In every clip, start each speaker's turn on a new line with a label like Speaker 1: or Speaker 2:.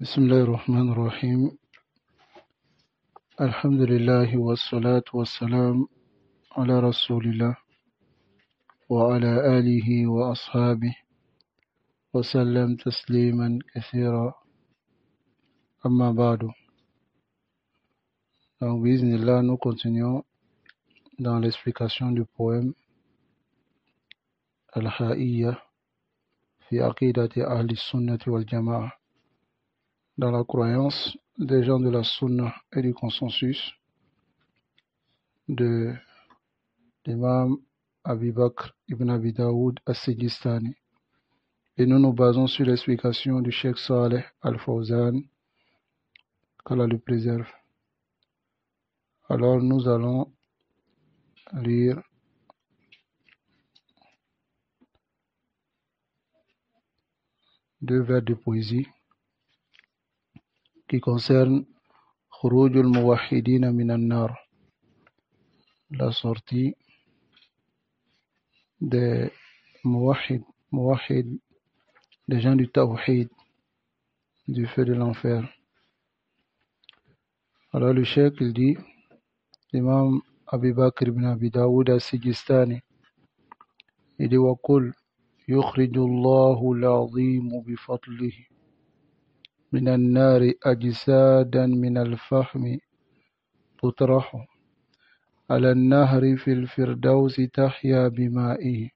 Speaker 1: بسم الله الرحمن الرحيم. الحمد لله والصلاة والسلام على رسول الله وعلى آله وأصحابه وسلم تسليما كثيرا. أما بعد. Donc, bismillah, nous continuons dans l'explication du poème Al-Ha'iyya fi aqidati ahli sunnati wal jama'a, dans la croyance des gens de la sunna et du consensus de l'imam Abi Bakr ibn Abi Daoud as-Sijistani. Et nous nous basons sur l'explication du Cheikh Saleh Al-Fawzan, qu'Allah le préserve. Alors nous allons lire deux vers de poésie qui concernent Khurujul Muwahhidina Minan Nar, la sortie des Muwahhid, des gens du Tawhid, du feu de l'enfer. Alors le Cheikh il dit, l'imam Abi Bakr ibn Abi Daoud as-Sijistani, il dit وَقُلْ يُخْرِجُ اللَّهُ الْعَظِيمُ بِفَضْلِهِ من النار أجسادا من الفحم تطرح على النهر في الفردوس تحيا بمائه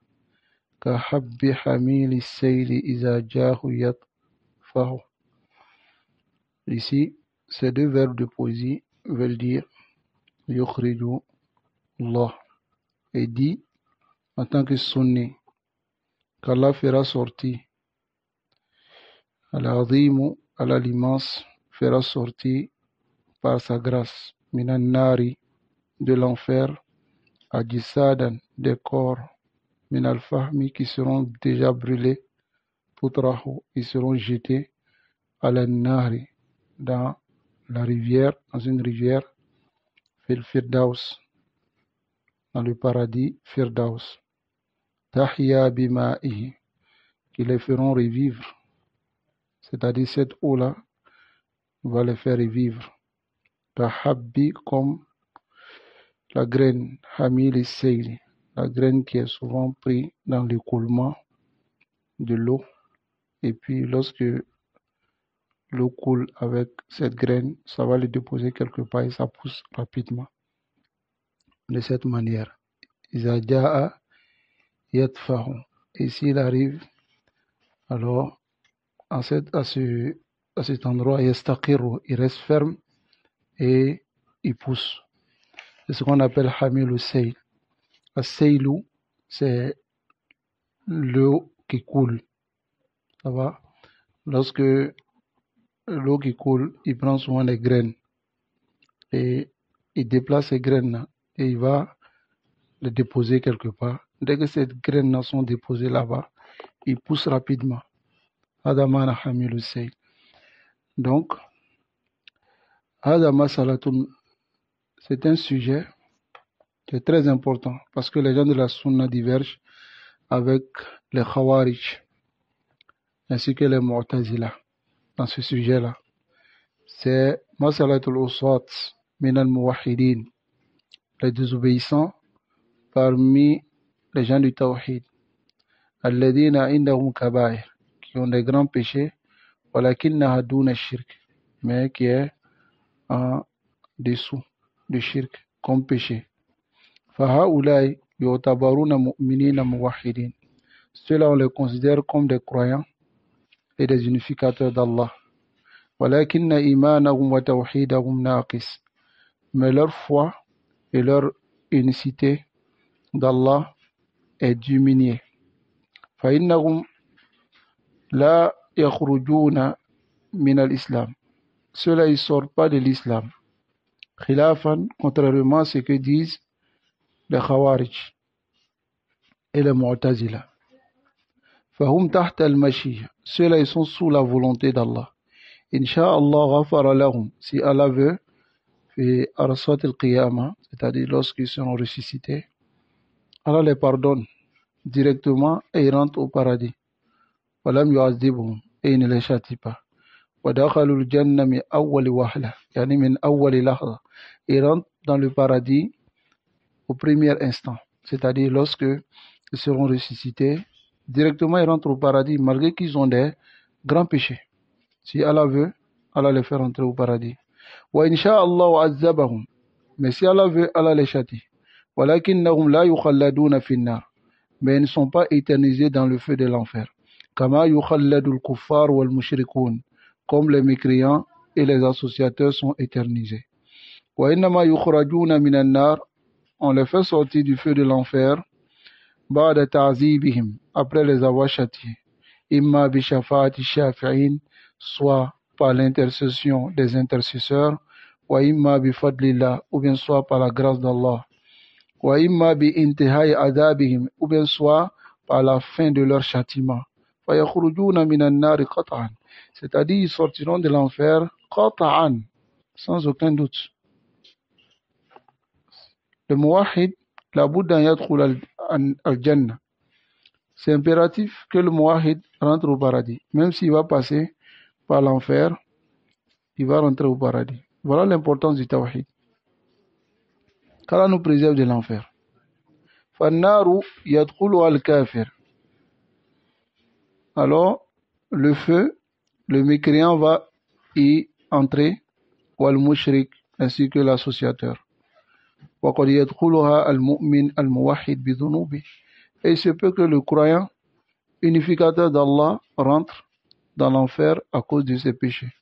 Speaker 1: كحب حميل السيل إذا جاه يطفح. Ici, ces deux verbes de poésie veulent dire Yukhriju Allah, et dit en tant que sunni qu'Allah fera sortir Al-Azimu, Allah l'immense, fera sortir par sa grâce Minan Nari, de l'enfer, Ajisadan, des corps, Min al-Fahmi, qui seront déjà brûlés, Putrahu, ils seront jetés à la Nahri, dans la rivière, dans une rivière, Fil Firdaus, dans le paradis Firdaus, Tahya bima'ihi, qui les feront revivre, c'est-à-dire cette eau-là va les faire revivre. Tahabbi, comme la graine, Hamil et Seili, la graine qui est souvent prise dans l'écoulement de l'eau. Et puis lorsque l'eau coule avec cette graine, ça va le déposer quelque part et ça pousse rapidement. De cette manière, Izaja'a yatfahu. Et s'il arrive, alors à cet endroit, yastaqiru, il reste ferme et il pousse. C'est ce qu'on appelle Hamil Seil. As-Seilu, c'est l'eau qui coule. Ça va? Lorsque l'eau qui coule, il prend souvent les graines et il déplace ces graines-là et il va les déposer quelque part. Dès que ces graines-là sont déposées là-bas, il pousse rapidement. Adamana Hamilu Seil. Donc, Adama Salatun, c'est un sujet qui est très important parce que les gens de la Sunna divergent avec les Khawarij ainsi que les Mu'tazila dans ce sujet-là. C'est Masalatul Uswat min al-Muwahhidin, les désobéissants parmi les gens du Tawhid, alladhina indahum kaba'ir, qui ont des grands péchés, walakinnaha duna shirk, mais qui est en dessous du shirk comme péché. Fahaulai yutabaruna mu'minina muwahhidin, ceux-là on les considère comme des croyants et des unificateurs d'Allah. Walakinna imanahum wa tawhidahum naqis, mais leur foi et leur unicité d'Allah est diminuée. فإنهم لا يخرجون من الإسلام, ceux-là ils sortent pas de l'islam. Khilafan, contrairement à ce que disent les Khawarij et les Mu'tazila. فهم تحت المشيئة, ceux-là ils sont sous la volonté d'Allah. Inch'Allah ghafara lahum, si Allah veut, fi arsat al-qiyamah, c'est-à-dire lorsqu'ils seront ressuscités, Allah les pardonne directement et ils rentrent au paradis. Walam yu'azzibuhum, et il ne les châtie pas. وَدَخَلُوا الْجَنَّةَ مِنْ أَوَّلِ وَهْلَةٍ يعني من أول لحظة. Ils rentrent dans le paradis au premier instant, c'est-à-dire lorsque ils seront ressuscités, directement ils rentrent au paradis malgré qu'ils ont des grands péchés. Si Allah veut, Allah les fait rentrer au paradis. وَإِنْ شَاءَ اللَّهُ عَذَّبَهُمْ Mais si Allah veut, Allah les châtie. وَلَكِنَّهُمْ لَا يُخَلَّدُونَ فِي النَّارِ Mais ils ne sont pas éternisés dans le feu de l'enfer. كَمَا يُخَلَّدُ الْكُفَّارُ وَالْمُشْرِكُونَ Comme les mécréants et les associateurs sont éternisés. وَإِنَّمَا يُخْرَجُونَ مِنَ النَّارِ On les fait sortir du feu de l'enfer بعد تعذيبهم après les avoir châtiés. إِمَّا بِشَفَاعَةِ الشَّافِعِينَ Soit par l'intercession des intercesseurs, وَإِمَّا بِفَضْلِ اللَّهِ ou bien soit par la grâce d'Allah. وَإِمَّا بِإِنْتِهَاءِ عَذَابِهِمْ ou bien soit par la fin de leur châtiment. فَيَخْرُجُونَ مِنَ النَّارِ قَطْعًا C'est-à-dire ils sortiront de l'enfer قَطْعًا sans aucun doute. Le muwahhid, la bouddha yadkhul al-jannah. C'est impératif que le muwahhid rentre au paradis. Même s'il va passer par l'enfer, il va rentrer au paradis. Voilà l'importance du tawhid. Qu'Allah nous préserve de l'enfer. فَالنَّارُ يَدْخُلُهَا الْكَافِرُ Alors, le feu, le mécréant va y entrer, وَالْمُشْرِكُ ainsi que l'associateur. وَقَدْ يَدْخُلُهَا الْمُؤْمِنُ الْمُوَحِّدُ بِذُنُوبِهِ Et il se peut que le croyant unificateur d'Allah rentre dans l'enfer à cause de ses péchés.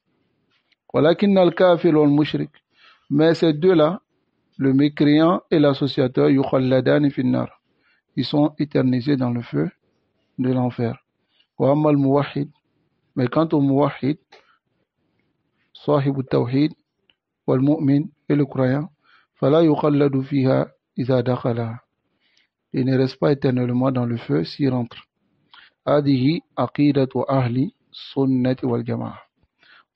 Speaker 1: وَلَكِنَّ الْكَافِرُ وَالْمُشْرِكُ Mais ces deux-là, le mécréant et l'associateur, يُخَلَّدَانِ فِي النَّارِ Ils sont éternisés dans le feu de l'enfer. وَأَمَّا الْمُوَحِّدُ Mais quant au muwahhid, صاحب التوحيد والمؤمن et le croyant, فَلَا يُخَلَّدُ فِيهَا إِذَا دَخَلَهَا Il ne reste pas éternellement dans le feu s'il rentre. هذه عقيدة أهل السنة والجماعة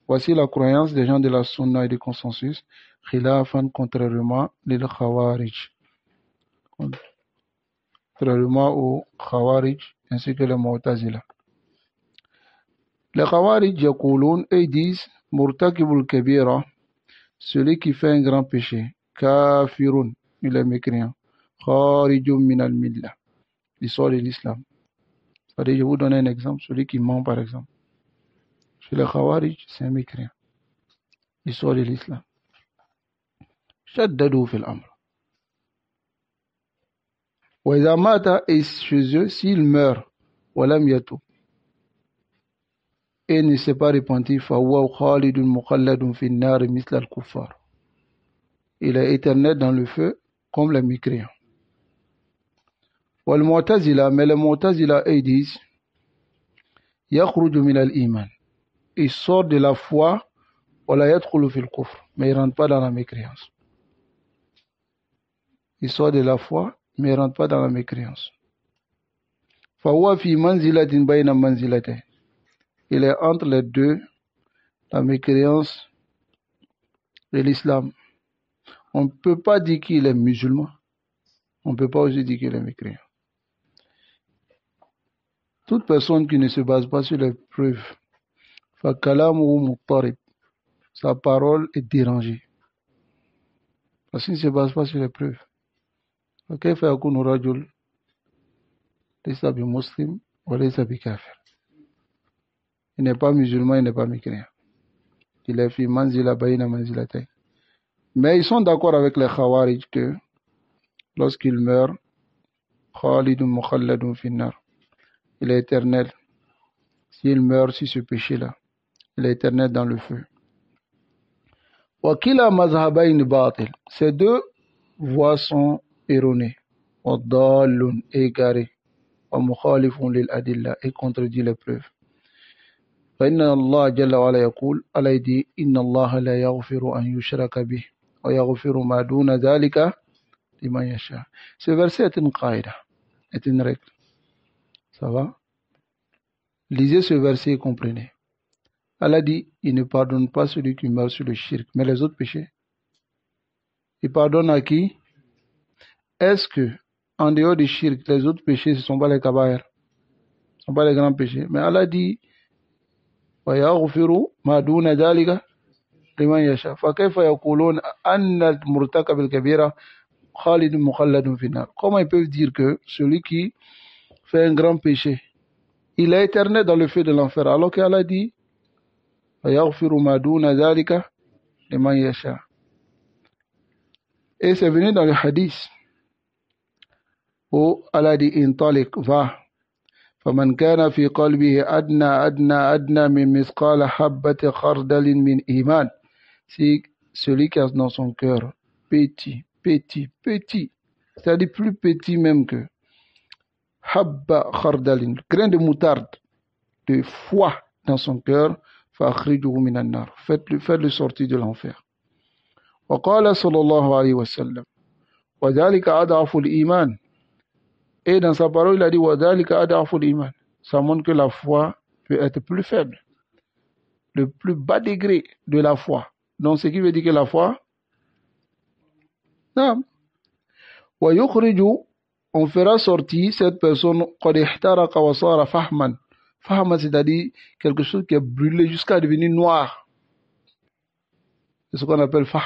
Speaker 1: Voici la croyance des gens de la sunna et du consensus, khilafan contrairement lil khawarij, contrairement aux khawarij ainsi que les mu'tazila. Les khawarij yaqulun et disent murtakibul kabira, celui qui fait un grand péché, kafirun, il est mécréant, kharijun min al millah, il sort de l'islam. C'est-à-dire, je vous donne un exemple, celui qui ment par exemple. Chez les khawarij, c'est un mécréant. Il sort de l'islam. Shaddadu fil amr. Wa idha mata, et chez eux, s'il meurt, walam yatub, et ne s'est pas repenti, fa huwa khalidun mukhalladun fin nar misla al kuffar. Il est éternel dans le feu, comme les mécréants. Wal mu'tazila, mais les mu'tazila, ils disent, yakhruju min al iman. Il sort de la foi, wala yadkhulu fil kufr, mais il ne rentre pas dans la mécréance. Il sort de la foi, mais il ne rentre pas dans la mécréance. فَهُوَ فِي مَنْزِلَةٍ بَيْنَ مَنْزِلَتَيْنِ Il est entre les deux, la mécréance et l'islam. On ne peut pas dire qu'il est musulman. On ne peut pas aussi dire qu'il est mécréant. Toute personne qui ne se base pas sur les preuves, فَكَلَامُهُ مُضْطَرِبٌ Sa parole est dérangée. Parce qu'il ne se base pas sur les preuves. فَكَيْفَ يَكُونُ رَجُلٌ لَيْسَ بِمُسْلِمٍ وَلَيْسَ بِكَافِرٍ Il n'est pas musulman, il n'est pas mécréant. Il est fi manzila bayna manzilatayn. Mais ils sont d'accord avec les khawarij que lorsqu'il meurt, khalidun mukhalladun fin nar. Il est éternel. S'il meurt sur ce péché-là, il est éternel dans le feu. Wa kila mazhabayn batil. Ces deux voies sont erronées. Wa dallun égaré. Wa mukhalifun lil adilla et contredit les preuves. فإن الله جل وعلا يقول على يدي إن الله لا يغفر أن يشرك به ويغفر ما دون ذلك لمن يشاء. Ce verset est une qaïda, est une règle. Ça va? Lisez ce verset et comprenez. Allah dit, il ne pardonne pas celui qui meurt sur le shirk, mais les autres péchés. Il pardonne à qui? Est-ce que, en dehors du shirk, les autres péchés, ce ne sont pas les kabaïr, ce ne sont pas les grands péchés? Mais Allah dit, ويغفر ما دون ذلك لمن يشاء فكيف يقولون أن المرتكب الكبيرة خالد مخلد في النار. Comment ils peuvent dire que celui qui fait un grand péché, il est éternel dans le feu de l'enfer, alors qu'Allah dit ويغفر ما دون ذلك لمن يشاء. Et c'est venu dans le hadith où Allah dit intalik, va. فمن كان في قلبه أدنى من مثقال حبة خردل من إيمان. Si celui qui a dans son cœur petit, c'est-à-dire plus petit même que habba khardalin, grain de moutarde de foi dans son cœur, فأخرجه من النار, faites-le sortir de l'enfer. وقال صلى الله عليه وسلم وذلك أضعف الإيمان. Et dans sa parole, il a dit وذلك أضعف الإيمان. Ça montre que la foi peut être plus faible, le plus bas degré de la foi. Donc ce qui veut dire que la foi, non. ويخرج, on fera sortir cette personne قد احترق وصار فحما. Fahma, c'est-à-dire quelque chose qui est brûlé jusqu'à devenir noir. C'est ce qu'on appelle fahm.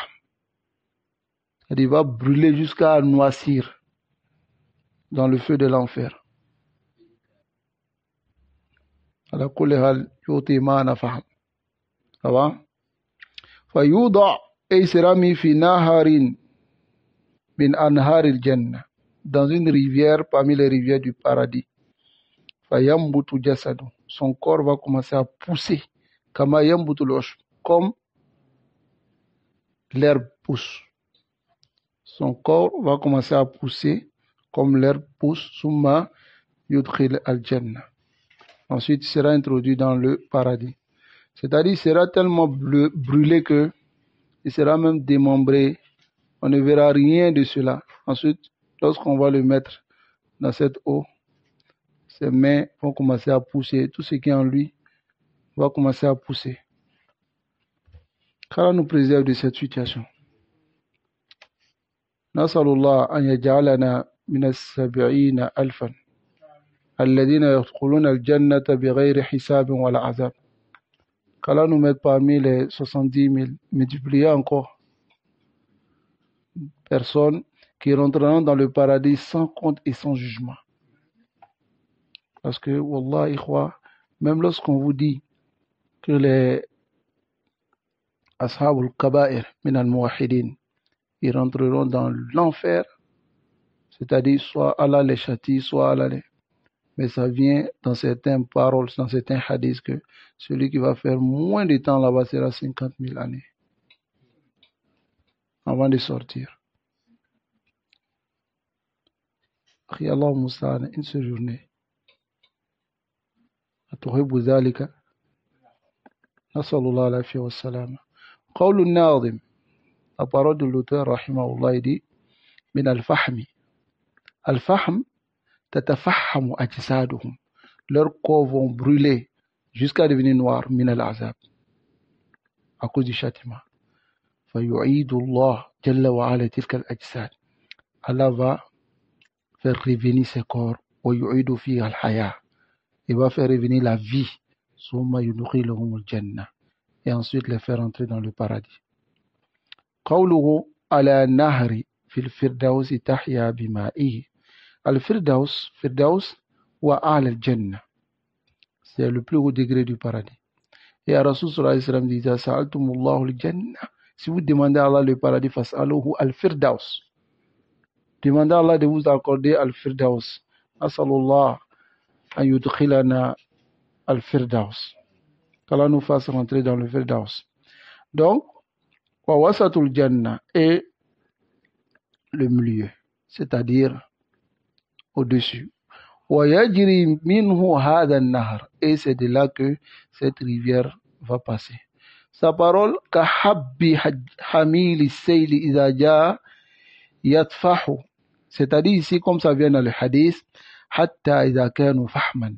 Speaker 1: C'est-à-dire il va brûler jusqu'à noircir dans le feu de l'enfer. على كل حال يعطي معنى فهم. Ça va? فيوضع, et il sera mis في نهر من أنهار الجنة, dans une rivière parmi les rivières du paradis. فينبت جسده, son corps va commencer à pousser كما ينبت العشب, comme l'herbe pousse. Son corps va commencer à pousser comme l'herbe pousse. ثم يدخل الجنة. Ensuite, il sera introduit dans le paradis. C'est-à-dire, il sera tellement brûlé que il sera même démembré. On ne verra rien de cela. Ensuite, lorsqu'on va le mettre dans cette eau, ses mains vont commencer à pousser. Tout ce qui est en lui va commencer à pousser. Qu'Allah nous préserve de cette situation. نسأل الله أن يجعلنا من 70,000 الذين يدخلون الجنة بغير حساب ولا عذاب. Qu'Allah nous mette parmi les 70,000, multipliés encore, personnes qui rentreront dans le paradis sans compte et sans jugement. Parce que, Wallah, ikhwa, même lorsqu'on vous dit que les Ashab al-Kaba'ir min al-Muwahidin, ils rentreront dans l'enfer, c'est-à-dire soit Allah les châtie, soit Allah les... Mais ça vient dans certaines paroles, dans certains hadiths, que celui qui va faire moins de temps là-bas sera 50,000 années avant de sortir. Allah Moussa, une seule journée. أتحب ذلك؟ نسأل الله العافية والسلامة. قول الناظم, la parole de l'auteur rahimahullah dit من الفحم. الفحم تتفحم أجسادهم, leurs corps vont brûler jusqu'à devenir noirs من العذاب, à cause du châtiment. فيعيد الله جل وعلا تلك الأجساد, Allah va faire revenir ces corps, ويعيد فيها الحياة, il va faire revenir la vie, ثم يدخلهم الجنة, et ensuite les faire entrer dans le paradis. قوله على النهر في الفردوس تحيا بمائه. Al-Firdaus, Firdaus wa al-Jannah, c'est le plus haut degré du paradis. Et à Rasul sallallahu alayhi wa sallam disait Sa'altumullahu al-Jannah, si vous demandez à Allah le paradis, fas'aluhu al-Firdaus, demandez à Allah de vous accorder al-Firdaus. Asalullah an yudkhilana al-Firdaus, qu'Allah nous fasse rentrer dans le Firdaus. Donc, wa wasatul Jannah est le milieu, c'est-à-dire au-dessus. وَيَجْرِي مِنْهُ هَذَا النَّهْرُ, et c'est de là que cette rivière va passer. Sa parole كَحَبِّ حَمِيلِ السَّيْلِ إِذَا جَاءَ يَطْفَحُ, c'est-à-dire ici comme ça vient dans le hadith حَتَّى إِذَا كَانُوا فَحْمًا,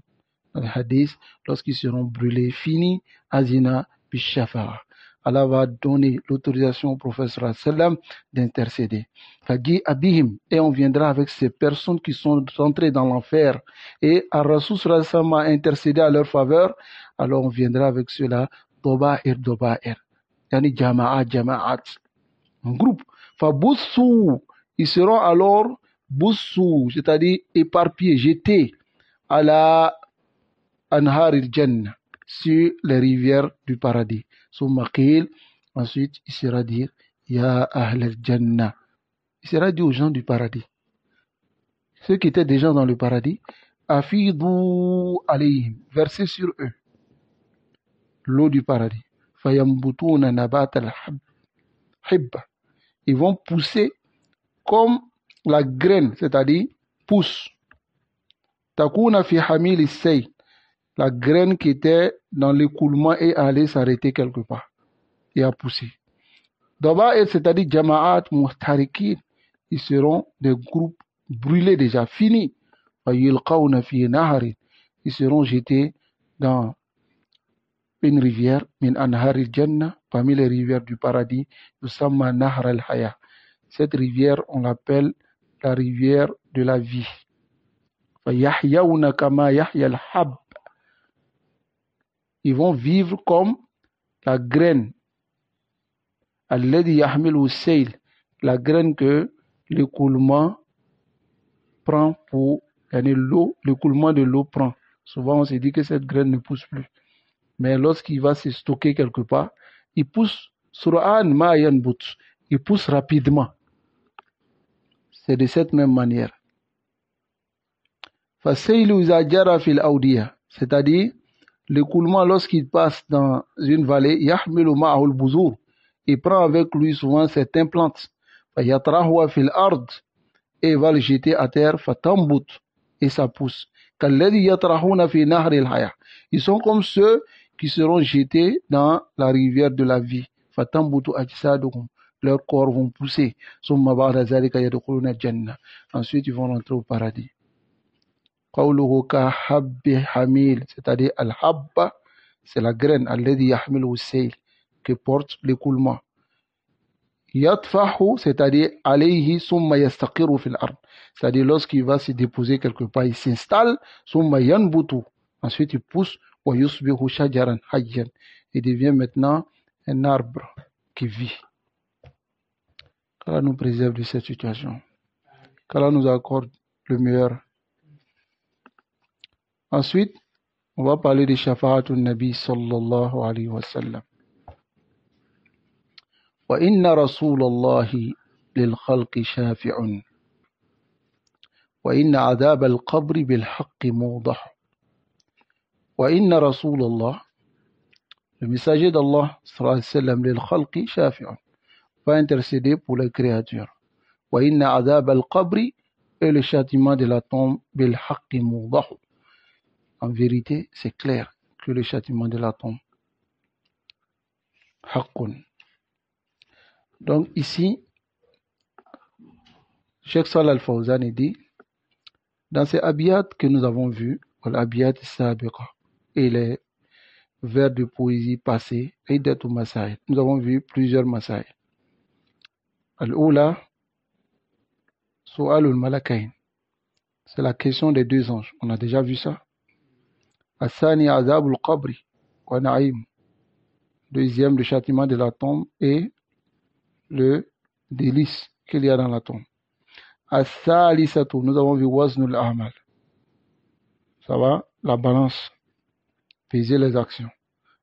Speaker 1: dans le hadith, lorsqu'ils seront brûlés, finis azina bishafa'a, Allah va donner l'autorisation au prophète sallam d'intercéder. Fadi abihim, et on viendra avec ces personnes qui sont entrées dans l'enfer. Et Ar-Rasul sallam a intercédé à leur faveur. Alors on viendra avec cela, doba'ir, yani jama'at, un groupe. Faboussou, ils seront alors boussou, c'est-à-dire éparpillés, jetés à la anhar al-jannah, sur les rivières du paradis. Ensuite, il sera dit, Ya ahl al-jannah. Il sera dit aux gens du paradis, ceux qui étaient déjà dans le paradis, Afidou alayhim, versez sur eux l'eau du paradis. Fayambutuna nabat al-hibba. Ils vont pousser comme la graine, c'est-à-dire pousse. Takuna fi hamil al-sayl. La graine qui était dans l'écoulement est allée s'arrêter quelque part et a poussé. D'abord, c'est-à-dire jama'at muhtarikin, ils seront des groupes brûlés déjà, finis. Ils seront jetés dans une rivière, min anhar al-jannah, parmi les rivières du paradis, yusamma nahr al-haya. Cette rivière, on l'appelle la rivière de la vie. Fayahyawna kama yahya al-hab. Ils vont vivre comme la graine, alladhi yahmilu sayl, la graine que l'écoulement prend pour l'eau, l'écoulement de l'eau prend. Souvent on se dit que cette graine ne pousse plus. Mais lorsqu'il va se stocker quelque part, il pousse sur'an ma yanbut, il pousse rapidement. C'est de cette même manière. Fasaylu iza jara fil awdiya, c'est-à-dire l'écoulement lorsqu'il passe dans une vallée, yahmilu ma'ahul buzur, il prend avec lui souvent certaines plantes. Fayatrahuwa fil ard, et il va le jeter à terre, fatambut, et ça pousse. Kalladhi yatrahuna fi nahr al-haya. Ils sont comme ceux qui seront jetés dans la rivière de la vie. Fatambutu ajsaduhum. Leurs corps vont pousser. Summa ba'da zalika yadkhuluna al-jannah. Ensuite, ils vont rentrer au paradis. Qawluhu ka habbi hamil, c'est-à-dire al-habba, c'est la graine, alladhi yahmilu sayl, que porte l'écoulement. Yatfahu, c'est-à-dire alayhi summa yastaqiru fil ard, c'est-à-dire lorsqu'il va se déposer quelque part, il s'installe, summa yanbutu, ensuite il pousse, wa yusbihu shajaran hayyan, il devient maintenant un arbre qui vit. Qu'Allah nous préserve de cette situation. Qu'Allah nous accorde le meilleur. Ensuite, on va parler de shafa'atun nabi sallallahu alayhi wa sallam. وإن رسول الله للخلق شافع وإن عذاب القبر بالحق موضح وإن رسول الله, le messager d'Allah sallallahu alayhi wa sallam, للخلق شافع, va intercéder pour les créatures. وإن عذاب القبر, et le châtiment de la tombe, بالحق موضح, en vérité c'est clair que le châtiment de la tombe, حق. Donc ici, Cheikh Salih Al-Fawzan dit, dans ces abiyat que nous avons vus, l'abiyat sabiqa, et les vers de poésie passés, Iddatu Masail, nous avons vu plusieurs masail. Al-Oula, Su'alul Malakain, c'est la question des deux anges, on a déjà vu ça. As-Sani Azabul Qabri, wa Na'im, deuxième, le châtiment de la tombe et le délice qu'il y a dans la tombe. As-Salisatu, nous avons vu Waznul Ahmal. Ça va, la balance, peser les actions.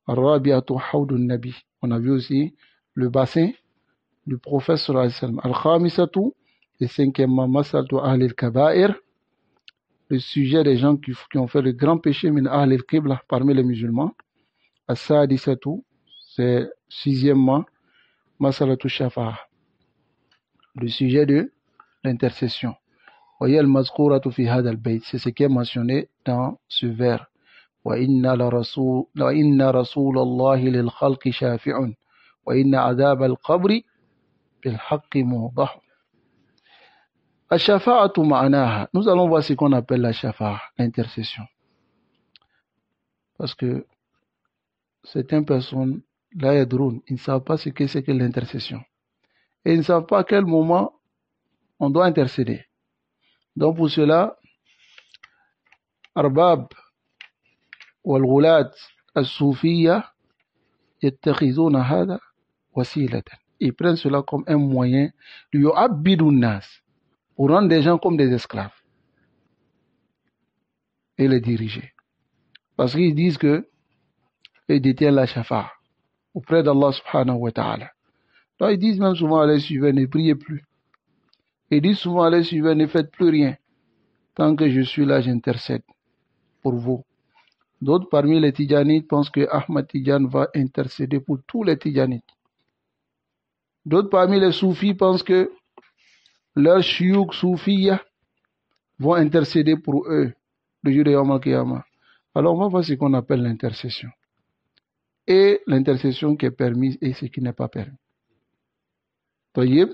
Speaker 1: Ar-Rabiatu Hawdun Nabi, on a vu aussi le bassin du prophète sallallahu alayhi wa sallam. Al-Khamisatu, le cinquièmement, Masaltu Ahlil Kaba'ir, le sujet des gens qui ont fait le grand péché min Ahlil Qibla parmi les musulmans. As-Sadisatu, c'est sixièmement, Masalatu Shafa'a, le sujet de l'intercession. Voyez le mazkouratu fi hadha al-bayt, c'est ce qui est mentionné dans ce vers. Wa inna rasulallahi lil khalqi shafi'un wa inna adhab al-qabri bil haqqi mudah. Ash-shafa'atu ma'anaha, nous allons voir ce qu'on appelle la shafa'a, l'intercession. Parce que certaines personnes La yadroun, ils ne savent pas ce que c'est que l'intercession. Et ils ne savent pas à quel moment on doit intercéder. Donc pour cela, Arbab wal-Ghulat al-Soufiyya yattakhizuna hada wasilatan. Ils prennent cela comme un moyen de yu'abbidun nas, pour rendre les gens comme des esclaves et les diriger. Parce qu'ils disent que ils détiennent la shafa'a auprès d'Allah subhanahu wa ta'ala. Donc ils disent même souvent à les suivants, ne priez plus. Ils disent souvent à les suivants, ne faites plus rien. Tant que je suis là, j'intercède pour vous. D'autres parmi les Tidjanites pensent que Ahmad Tidjan va intercéder pour tous les Tidjanites. D'autres parmi les Soufis pensent que leurs chiouk soufiyya vont intercéder pour eux le jour de Yawm al-Qiyamah. Alors on va voir ce qu'on appelle l'intercession. Et l'intercession qui est permise et ce qui n'est pas permis. Tayyib.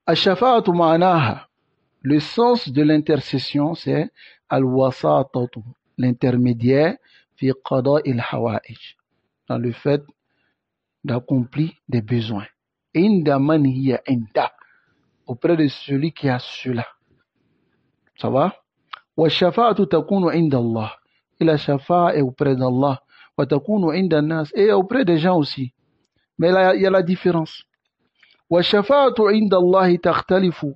Speaker 1: Ash-shafa'atu ma'anaha. Le sens de l'intercession, c'est al-wasatatu, l'intermédiaire fi qada'il hawa'ij, dans le fait d'accomplir des besoins. Inda man hiya inda, auprès de celui qui a cela. Ça va? Wa shafa'atu takunu inda Allah. Et la shafa'a est auprès d'Allah. Wa takunu inda nas, et auprès des gens aussi. Mais là, il y a la différence. Wa shafa'atu inda Allah takhtalifu.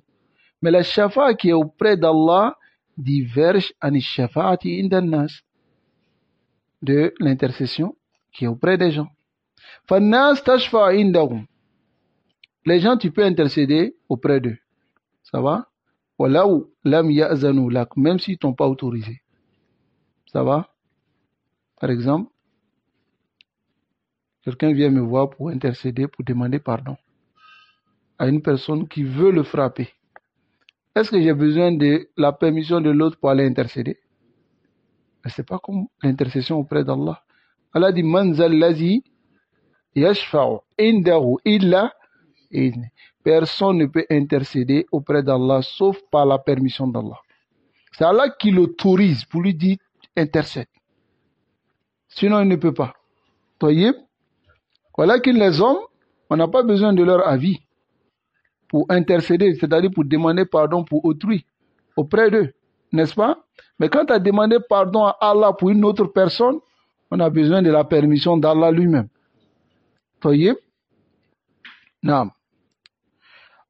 Speaker 1: Mais la shafa'a qui est auprès d'Allah diverge an shafa'ati inda nas, de l'intercession qui est auprès des gens. Fannas tashfa'a indahum. Les gens, tu peux intercéder auprès d'eux. Ça va? Walau lam ya'zanu lak, même s'ils t'ont pas autorisé. Ça va? Par exemple, quelqu'un vient me voir pour intercéder, pour demander pardon à une personne qui veut le frapper. Est-ce que j'ai besoin de la permission de l'autre pour aller intercéder? Mais c'est pas comme l'intercession auprès d'Allah. Allah dit man zal lazi yashfa'u indahu illa idni. Personne ne peut intercéder auprès d'Allah sauf par la permission d'Allah. C'est Allah qui l'autorise pour lui dire intercède. Sinon il ne peut pas. Tayyib. Voilà que les hommes, on n'a pas besoin de leur avis pour intercéder, c'est-à-dire pour demander pardon pour autrui, auprès d'eux, n'est-ce pas? Mais quand tu as demandé pardon à Allah pour une autre personne, on a besoin de la permission d'Allah lui-même. Tayyib? Naam.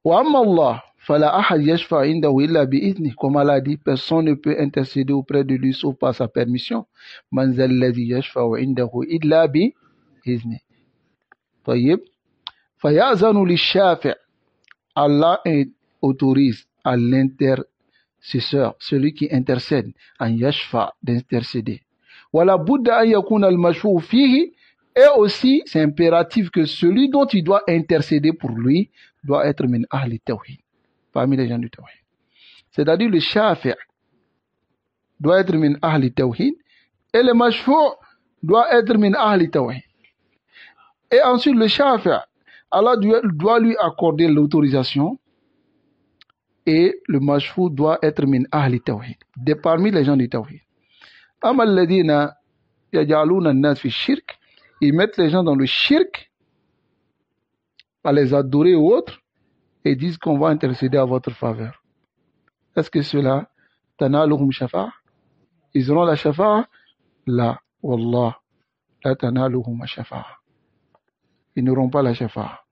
Speaker 1: Wa amma Allah, fala ahad yashfa indahu illa bi'idhni. Comme Allah dit, personne ne peut intercéder auprès de lui sauf par sa permission. Man zal ladhi yashfa'u indahu illa bi'idhni. Tayyib. Fayazanu lish-shafi'. Allah autorise à l'intercesseur, celui qui intercède, en yashfa, d'intercéder. Wala budda an yakuna al-mashfu' fihi. Et aussi, c'est impératif que celui dont il doit intercéder pour lui doit être min ahli tawhid, parmi les gens du tawhid. C'est-à-dire le shafi' doit être min ahli tawhid et le mashfu' doit être min ahli tawhid. Et ensuite le shafi', Allah doit lui accorder l'autorisation et le mashfu' doit être min ahli tawhid, de parmi les gens du tawhid. Amma alladhina yaj'aluna an-nas fi shirk, ils mettent les gens dans le shirk, à les adorer ou autres, et disent qu'on va intercéder à votre faveur. Est-ce que cela, tanaluhum shafa'a? Ils auront la shafa'a? La, wallah, la tanaluhum shafa'a. Ils n'auront pas la shafa'a.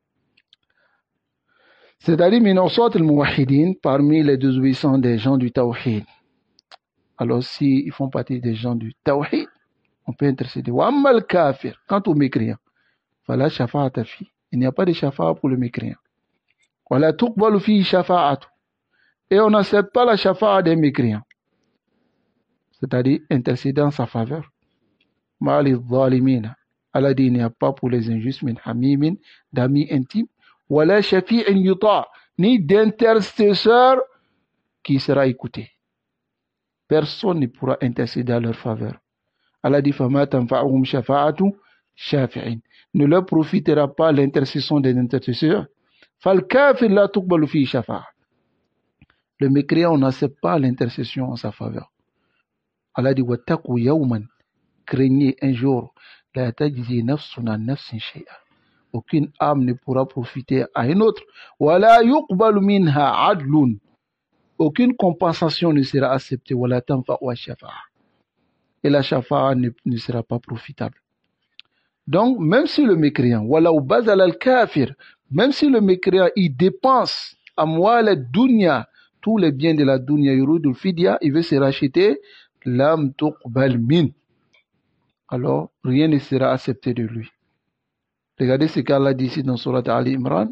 Speaker 1: C'est-à-dire, min awsat al-muwahhidin, parmi les désobéissants des gens du tawhid. Alors, s'ils font partie des gens du tawhid, on peut intercéder. Wa amma al-kafir, quant au mécréant, fala shafa'ata fi. Il n'y a pas de shafa'a pour le mécréant. Wala tuqbalu fi shafa'atu. Et on n'accepte pas la shafa'a des mécréants. C'est-à-dire intercéder en sa faveur. Ma'ali dhalimina. Allah dit, il n'y a pas pour les injustes min hamimin, d'amis intimes, wala shafi'in yuta, ni d'intercesseur qui sera écouté. Personne ne pourra intercéder à leur faveur. Allah dit, fama tanfa'uhum shafa'atu shafi'in. Ne leur profitera pas l'intercession des intercesseurs. Fal kafir la tuqbalu fi shafa'a. Le mécréant, on n'accepte pas l'intercession en sa faveur. Allah dit, wattaqu yawman, craignez un jour, La tajzi nafsun an nafsin shay'a. Aucune âme ne pourra profiter à une autre. Wala yuqbalu minha adlun. Aucune compensation ne sera acceptée. Wala tanfa'u ash-shafa'a. Et la shafa'a ne sera pas profitable. Donc, même si le mécréant, wala ubazal al-kafir, même si le mécréant, il dépense amwal ad-dunya, tous les biens de la dunya, yurudul fidya, il veut se racheter, lam tuqbal min. Alors, rien ne sera accepté de lui. Regardez ce qu'Allah dit ici dans Surat Ali Imran.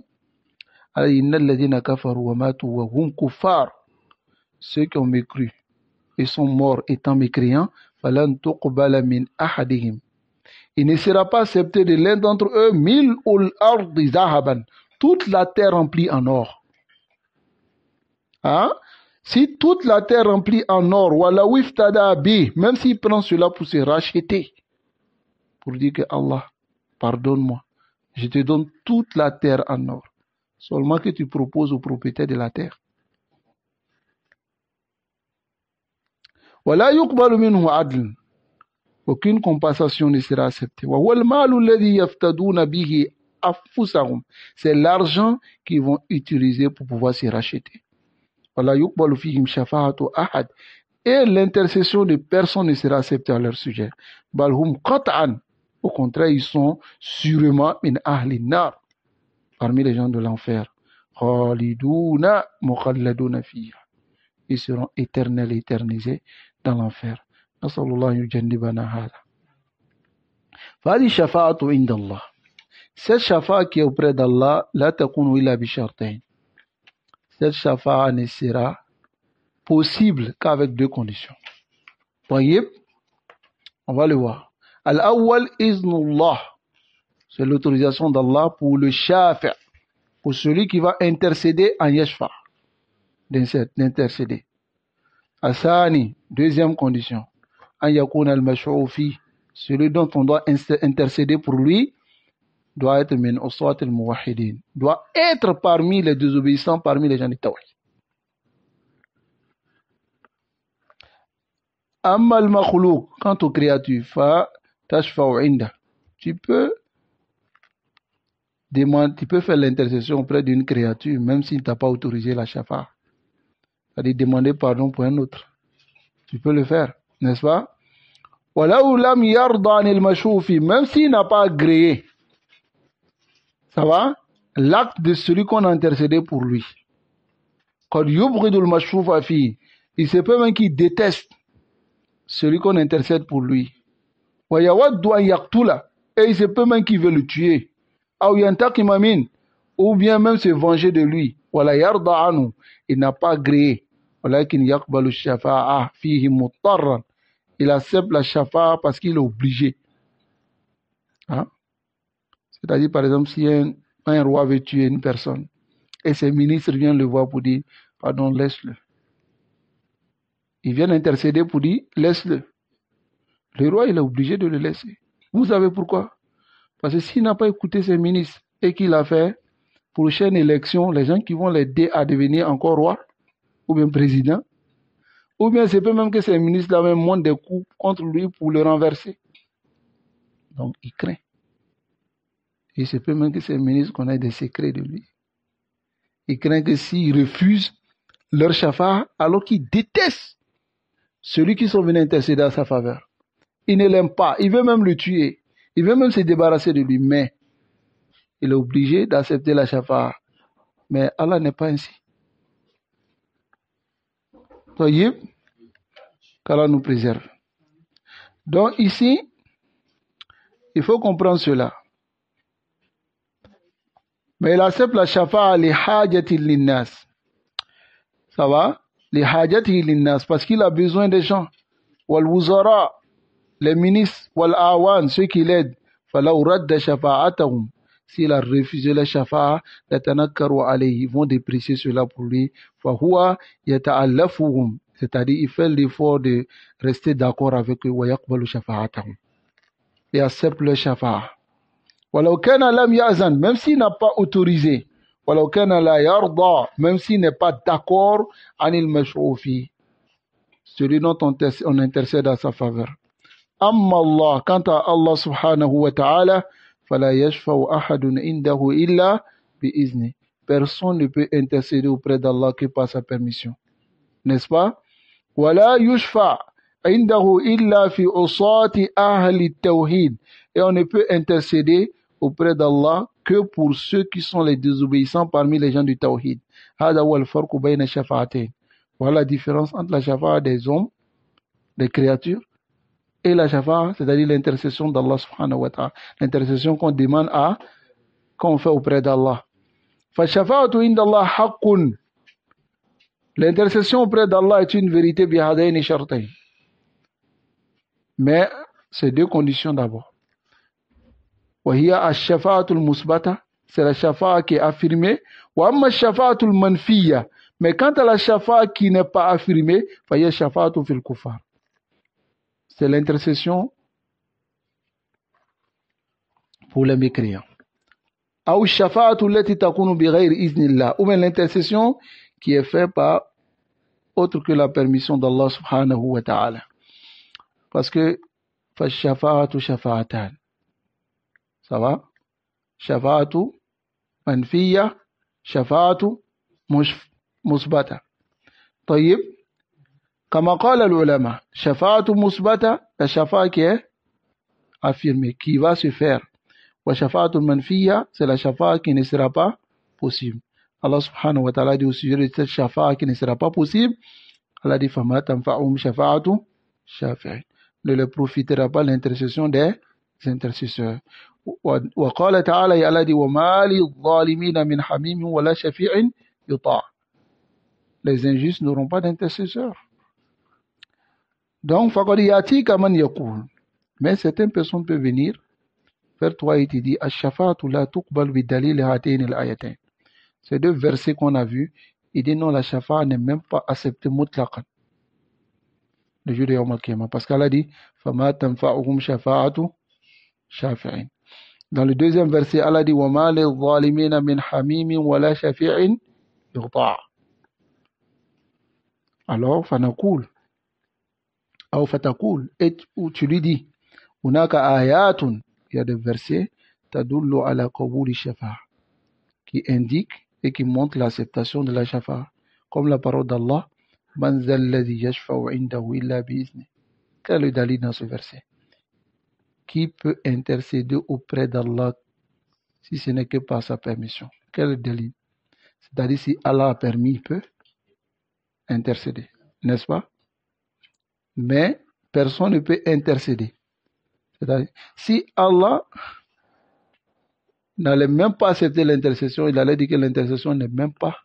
Speaker 1: Inna alladhina kafaru wa matu wa hum kuffar. Ceux qui ont mécru et sont morts étant mécréants, falan tuqbala min ahadihim. Il ne sera pas accepté de l'un d'entre eux, mil'ul ardi zahaban, toute la terre remplie en or. Hein? Si toute la terre remplie en or, wala wiftada bi, même s'il prend cela pour se racheter, pour dire que Allah, pardonne-moi, je te donne toute la terre en or. Seulement que tu proposes au propriétaire de la terre. Wala yuqbalu minhu adl. Aucune compensation ne sera acceptée. C'est l'argent qu'ils vont utiliser pour pouvoir se racheter. Et l'intercession de personne ne sera acceptée à leur sujet. Au contraire, ils sont sûrement min ahli nar, parmi les gens de l'enfer. Ils seront éternels, éternisés dans l'enfer. نسأل الله يجنبنا هذا. فهذه الشفاعة عند الله. Cette shafa'a qui est auprès d'Allah, لا تكون إلا بشرطين. Cette shafa'a ne sera possible qu'avec deux conditions. طيب, on va le voir. Al-awwal iznullah. C'est l'autorisation d'Allah pour le shafi', pour celui qui va intercéder en yashfa', d'intercéder. Asani, deuxième condition. An yakuna al-mash'u fi, celui dont on doit intercéder pour lui doit être min uswat al-muwahhidin, doit être parmi les désobéissants, parmi les gens de tawhid. Amma al-makhlouq, quant aux créatures, fa tashfa'u inda, tu peux faire l'intercession auprès d'une créature même s'il ne t'a pas autorisé la shafa'. C'est-à-dire demander pardon pour un autre. Tu peux le faire, n'est-ce pas? Même s'il n'a pas agréé, ça va? L'acte de celui qu'on a intercédé pour lui. Il se peut même qu'il déteste celui qu'on intercède pour lui. Et il se peut même qu'il veut le tuer. Ou bien même se venger de lui. Il n'a pas agréé. Il accepte la shafa'a parce qu'il est obligé. Hein? C'est-à-dire, par exemple, si un roi veut tuer une personne et ses ministres viennent le voir pour dire, pardon, laisse-le. Ils viennent intercéder pour dire, laisse-le. Le roi, il est obligé de le laisser. Vous savez pourquoi? Parce que s'il n'a pas écouté ses ministres et qu'il a fait, prochaine élection, les gens qui vont l'aider à devenir encore roi ou bien président, ou bien c'est peut même que ces ministres-là même montent des coups contre lui pour le renverser. Donc, il craint. Et c'est peut même que ces ministres connaissent des secrets de lui. Il craint que s'ils refusent leur shafa, alors qu'ils détestent celui qui sont venus intercéder à sa faveur. Il ne l'aime pas. Il veut même le tuer. Il veut même se débarrasser de lui. Mais il est obligé d'accepter la shafa. Mais Allah n'est pas ainsi. Tayyib, qu'Allah nous préserve. Donc ici, il faut comprendre cela. Mais il accepte la shafa'a li hajati linnas. Ça va? Li hajati linnas, parce qu'il a besoin des gens. Wal wuzara, les ministres, wal awan, ceux qui l'aident. Falaw radda shafa'atahum. S'il a refusé la shafa'a, latanakkaru alayhi, ils vont déprécier cela pour lui. Fahuwa yata'allafuhum. C'est-à-dire, il fait l'effort de rester d'accord avec eux. Wa yaqbalu shafa'atahum. Et accepte le shafa'a. Même s'il n'a pas autorisé, même s'il n'est pas d'accord, celui dont on intercède à sa faveur. Amma Allah, quant à Allah subhanahu wa ta'ala, fala yashfa'u ahadun indahu illa bi'izni. Personne ne peut intercéder auprès d'Allah que par sa permission. N'est-ce pas? Wala yushfa' indahu illa fi usati ahli tawhid. Et on ne peut intercéder auprès d'Allah que pour ceux qui sont les désobéissants parmi les gens du tawhid. Hada huwa al-farqu bayna shafa'atayn. Voilà la différence entre la shafa'a des hommes, des créatures, et la shafa'a, c'est-à-dire l'intercession d'Allah subhanahu wa ta'ala. L'intercession qu'on demande qu'on fait auprès d'Allah. Fa shafa'atu inda Allah haqqun. L'intercession auprès d'Allah est une vérité bihadaini shartayn. Mais c'est deux conditions d'abord. Wa hiya ash-shafa'atul musbata, c'est la shafa'a qui est affirmée. Wa amma ash-shafa'atul manfiya, mais quant à la shafa'a qui n'est pas affirmée, fa hiya shafa'atu fil kufar. C'est l'intercession pour les mécréants. Ou shafa'atu allati takunu bighayri iznillah, ou bien l'intercession qui est faite par autre que la permission d'Allah subhanahu wa ta'ala. Parce que fa shafa'atu shafa'atan. Ça va? Shafa'atu manfiya, shafa'atu musbata. طيب كما قال العلماء شفاعة مثبتة la shafa'a qui est affirmée, qui va se faire. Wa shafa'atul manfiya, c'est la shafa'a qui ne sera pas possible. Allah subhanahu wa ta'ala dit au sujet de cette shafa'a qui ne sera pas possible, Allah dit fama tanfa'um shafa'atu shafi'in. Ne leur profitera pas l'intercession des intercesseurs. Wa qala ta'ala, et Allah dit wa ma lidh-dhalimina min hamimin wa la shafi'in yuta'. Les injustes n'auront pas d'intercesseur. Donc, faqad yatika man yaqul. Mais certaines personnes peuvent venir vers toi et te dire ash-shafa'atu la tuqbal bi dalil hatayn al-ayatayn. Ces deux versets qu'on a vus, il dit non, la shafa'a n'est même pas acceptée mutlaqan le jour de Yawm al-Qiyamah, parce qu'elle a dit fama tanfa'uhum shafa'atu shafi'in. Dans le deuxième verset, Allah dit wa ma lidh-dhalimina min hamimin wa la shafi'in yuta'. Alors, fanaqul ou fataqul, et où tu lui dis hunaka ayatun, il y a des versets tadullu ala qabuli shafa'a, qui indiquent et qui montrent l'acceptation de la shafa'a, comme la parole d'Allah man zal ladhi yashfa'u indahu illa bi'izni. Quel est le dalil dans ce verset? Qui peut intercéder auprès d'Allah si ce n'est que par sa permission? Quel est le dalil? C'est-à-dire si Allah a permis, il peut intercéder, n'est-ce pas? Mais personne ne peut intercéder. C'est-à-dire, si Allah n'allait même pas accepter l'intercession, il allait dire que l'intercession n'est même pas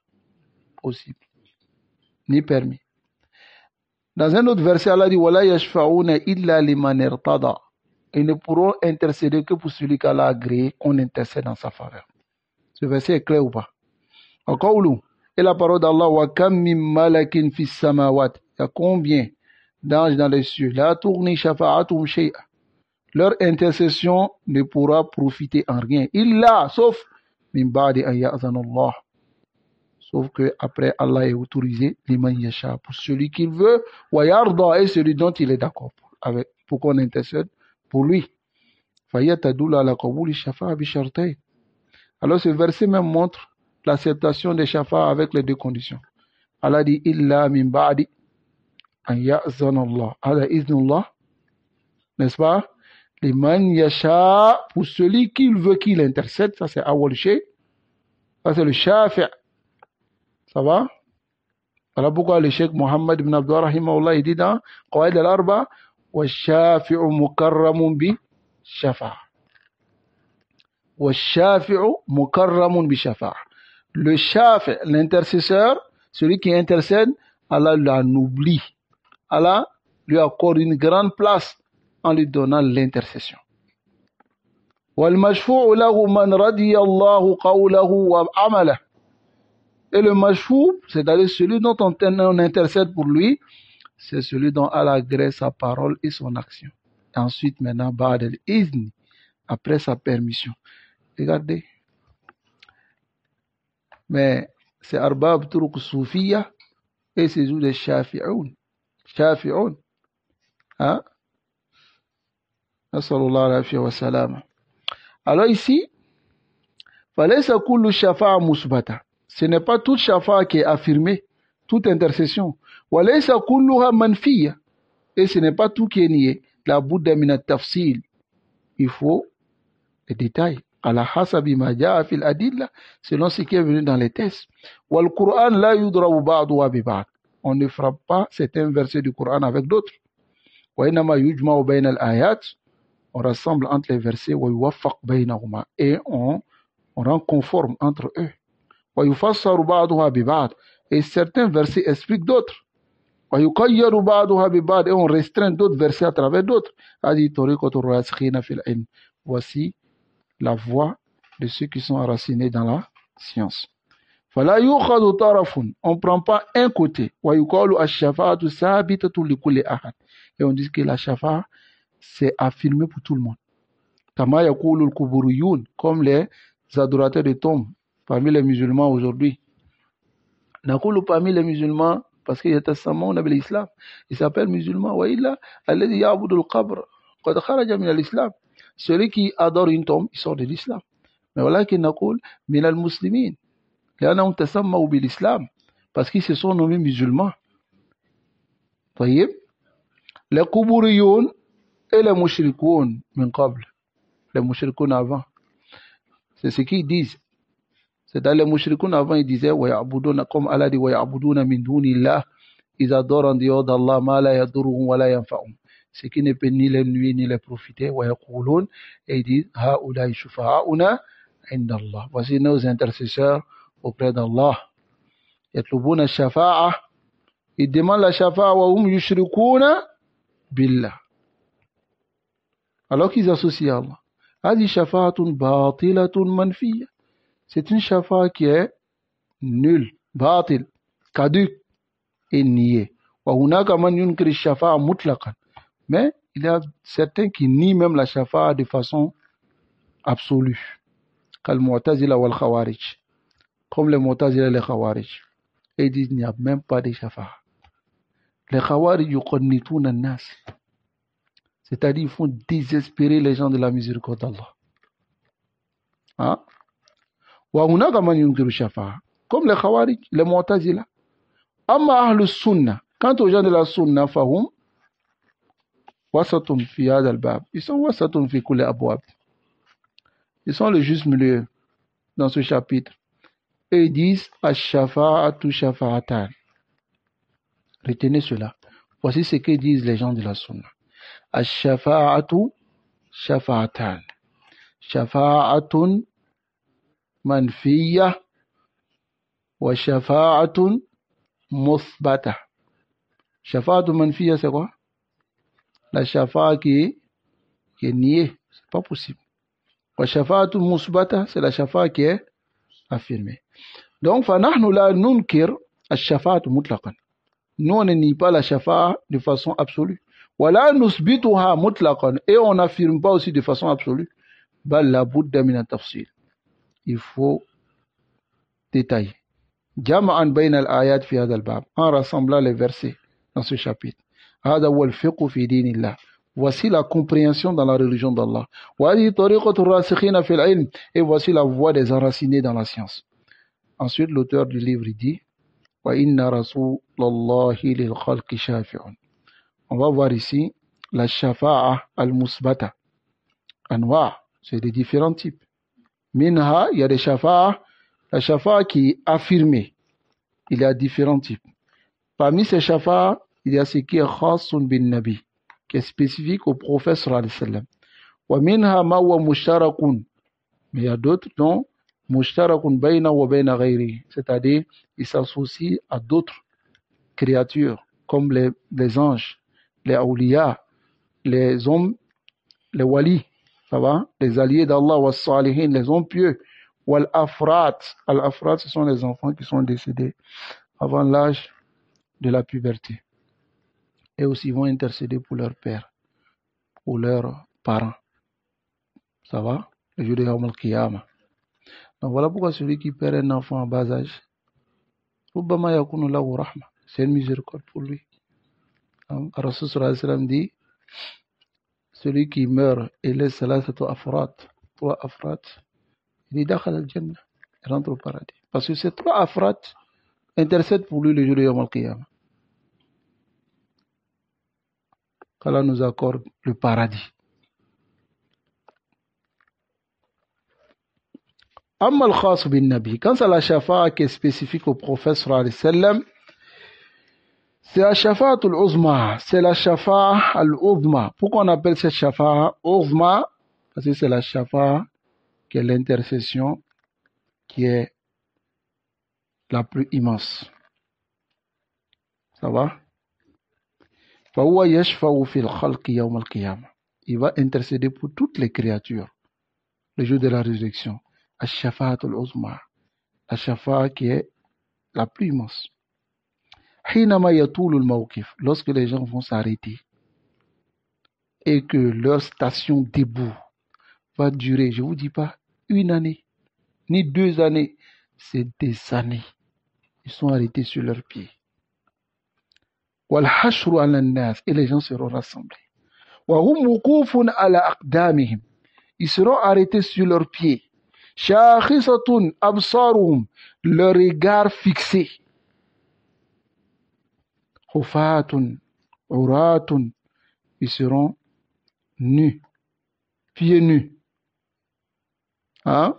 Speaker 1: possible, ni permis. Dans un autre verset, Allah dit wala yashfa'una illa liman irtada. Ils ne pourront intercéder que pour celui qu'Allah a agréé qu'on intercède en sa faveur. Ce verset est clair ou pas? Encore où? Et la parole d'Allah wa kam min malakin fis samawat. Il y a combien d'anges dans les cieux? La tughni shafa'atum shay'a. Leur intercession ne pourra profiter en rien. Illa, sauf min ba'di an ya'zana Allah. Sauf que après Allah est autorisé liman yasha, pour celui qu'il veut, wa yarda, et celui dont il est d'accord pour qu'on intercède pour lui. Faya tadula ala qabuli shafa'a bi shartayn. Alors ce verset même montre l'acceptation des shafa'a avec les deux conditions. Allah dit illa min ba'di an ya'zana Allah. Hada iznullah, n'est-ce pas? Liman yasha, pour celui qu'il veut qu'il intercède, ça c'est awal shay, ça c'est le shafi'. Ça va? Voilà pourquoi le cheikh Mohammed ibn Abdullah rahimahullah, il dit dans Qawaid al-Arba wa shafi'u mukarramun bi shafa'a. Wa shafi'u mukarramun bi shafa'a. Le shafi', l'intercesseur, celui qui intercède, Allah l'en oublie. Allah lui accorde une grande place en lui donnant l'intercession. Wal mashfu'u lahu man radiya Allahu qawlahu wa amalahu. Et le mashfou, c'est-à-dire celui dont on intercède pour lui, c'est celui dont Allah agrée sa parole et son action. Et ensuite, maintenant, ba'd al-izn, après sa permission. Regardez. Mais c'est Arbab Turuk Soufiya et c'est des Shafi'oun. Shafi'oun. Hein? Nasallallahu alayhi wa sallam. Alors ici, falaysa kullu shafa'a musbata. Ce n'est pas toute shafa'a qui est affirmée, toute intercession. Walaysa kulluha manfiya. Et ce n'est pas tout qui est nié. La budda min at-tafsil. Il faut les détails. Ala hasabi ma ja'a fil adilla, selon ce qui est venu dans les textes. Wal Qur'an la yudrabu ba'duha bi ba'd. On ne frappe pas certains versets du Coran avec d'autres. Wa inma yujma'u bayna al-ayat. On rassemble entre les versets wa yuwaffaq baynahuma, et on rend conforme entre eux. Wa yufassaru ba'duha bi ba'd. Et certains versets expliquent d'autres. Wa yuqayyaru ba'duha bi ba'd. Et on restreint d'autres versets à travers d'autres. Hadi tariqatu rasikhina fil ilm. Voici la voie de ceux qui sont enracinés dans la science. Fala yukhadhu tarafun. On ne prend pas un côté. Wa yuqalu ash-shafa'atu sabitatu li kulli ahad. Et on dit que la shafa'a, c'est affirmé pour tout le monde. Kama yaqulu al-kuburiyun, comme les adorateurs de tombes parmi les musulmans aujourd'hui. Naqulu parmi les musulmans, parce qu'il y a tassammouna bil islam, ils s'appellent musulmans. Wa illa alladhi ya'budu al-qabr qad kharaja min al-islam. Celui qui adore une tombe, il sort de l'islam. Mais voilà qu'il naqul min al-muslimin. Li'annahum tasammaw bil islam, parce qu'ils se sont nommés musulmans. Tayyib. Les kuburiyun et les mushrikoun min qabl. Les mushrikoun avant. C'est ce qu'ils disent. C'est dans les mushrikoun avant, ils disaient, comme Allah dit, وَيَعْبُدُونَ مِن دُونِ اللَّهِ. Ils adorent en dehors d'Allah, مَا لَا يَضُرُّهُمْ وَلَا يَنْفَعُهُم. Ce qui ne peut ni les nuire ni les profiter. وَيَقُولُونَ. Et ils disent, هَؤُلَاءِ شُفَعَاؤُنَا عِنْدَ اللَّهِ. Voici nos intercesseurs auprès d'Allah. يَطْلُبُونَ الشَّفَاعَةَ. Ils demandent la shafa'a وَهُمْ يُشْرِكُونَ بِاللَّهِ. Alors qu'ils associent Allah. هذه شفاعة باطلة منفية. C'est une shafa'a qui est nulle, batil, caduque et niée. وهناك من ينكر الشفاعة مطلقا. Mais il y a certains qui nient même la shafa'a de façon absolue. كالمعتزلة والخوارج. Comme les Mu'tazila et les Khawarij. Et ils disent qu'il n'y a même pas de shafa'a. Les Khawarij yuqannituna an-nas. C'est-à-dire ils font désespérer les gens de la miséricorde d'Allah. Hein? وهناك من ينكر الشفاعة. Comme les Khawarij, les Mu'tazila. أما أهل السنة. Quant aux gens de la sunna, فهم وسط في هذا الباب. Ils sont وسط في كل الأبواب. Ils sont le juste milieu dans ce chapitre. Et ils disent الشفاعة شفاعتان. Retenez cela. Voici ce que disent les gens de la sunna. الشفاعة شفاعتان. شفاعة منفية وشفاعة مثبتة. شفاعة منفية c'est quoi? La shafa'a qui est niée, c'est pas possible. وشفاعة مثبتة, c'est la shafa'a qui est affirmée. Donc فنحن لا ننكر الشفاعة مطلقا. Nous on ne nie pas la shafa'a de façon absolue. ولا نثبتها مطلقا, et on n'affirme pas aussi de façon absolue. بل لابد من التفصيل. Il faut détailler. جمعا بين الآيات في هذا الباب, en rassemblant les versets dans ce chapitre. هذا هو الفقه في دين الله. Voici la compréhension dans la religion d'Allah. وهذه طريقة الراسخين في العلم. Et voici la voie des enracinés dans la science. Ensuite, l'auteur du livre dit وإن رسول الله للخلق شافع. On va voir ici la shafa'a al-musbata. Anwa, c'est des différents types. Minha, il y a des shafa'a. La shafa'a qui est affirmée. Il y a différents types. Parmi ces shafa'a, il y a ce qui est khasun bin nabi, qui est spécifique au prophète sallallahu alayhi wa sallam. Wa minha ma wa mushtarakun. Mais il y a d'autres dont mushtarakun bayna wa bayna ghayri. C'est-à-dire, ils s'associent à d'autres créatures, comme les anges, les awliya, les hommes, les walis, ça va, les alliés d'Allah, wa salihin, les hommes pieux, wal afrat. Al afrat, ce sont les enfants qui sont décédés avant l'âge de la puberté. Et aussi ils vont intercéder pour leur père, pour leurs parents. Ça va, le jour de Yawm al-Qiyamah. Donc voilà pourquoi celui qui perd un enfant en bas âge, rubbama yakunu lahu rahma, c'est une miséricorde pour lui. Rasul sallallahu alayhi wa sallam dit, celui qui meurt et laisse salasatu afrat, 3 afrat, il est dakhal al-jannah, il rentre au paradis. Parce que ces 3 afrat intercèdent pour lui le jour de Yawm al-Qiyamah. qu'Allah nous accorde le paradis. Amma al-khas bin Nabi, quand c'est la shafa'a qui est spécifique au prophète sallallahu alayhi wa sallam, c'est la shafa'a al-uzma, c'est la shafa'a al-uzma. Pourquoi on appelle cette shafa'a uzma? Parce que c'est la shafa'a qui est l'intercession qui est la plus immense. Ça va? فَهُوَ يَشْفَعُ فِي الْخَلْقِ يَوْمَ الْقِيَامَةِ. Il va intercéder pour toutes les créatures le jour de la résurrection. الشفاعة العظمى, la shafa'a qui est la plus immense. حينما يطول الموقف, lorsque les gens vont s'arrêter et que leur station debout va durer, je ne vous dis pas une année, ni 2 années, c'est des années. Ils sont arrêtés sur leurs pieds. وَالْحَشْرُ عَلَى النَّاسِ, et les gens seront rassemblés. وَهُمْ وُقُوفٌ عَلَى أَقْدَامِهِمْ, ils seront arrêtés sur leurs pieds. شَاخِصَةٌ أَبْصَارُهُمْ, leur regard fixé. حُفَاةٌ عُرَاةٌ, ils seront nus, pieds nus. Hein?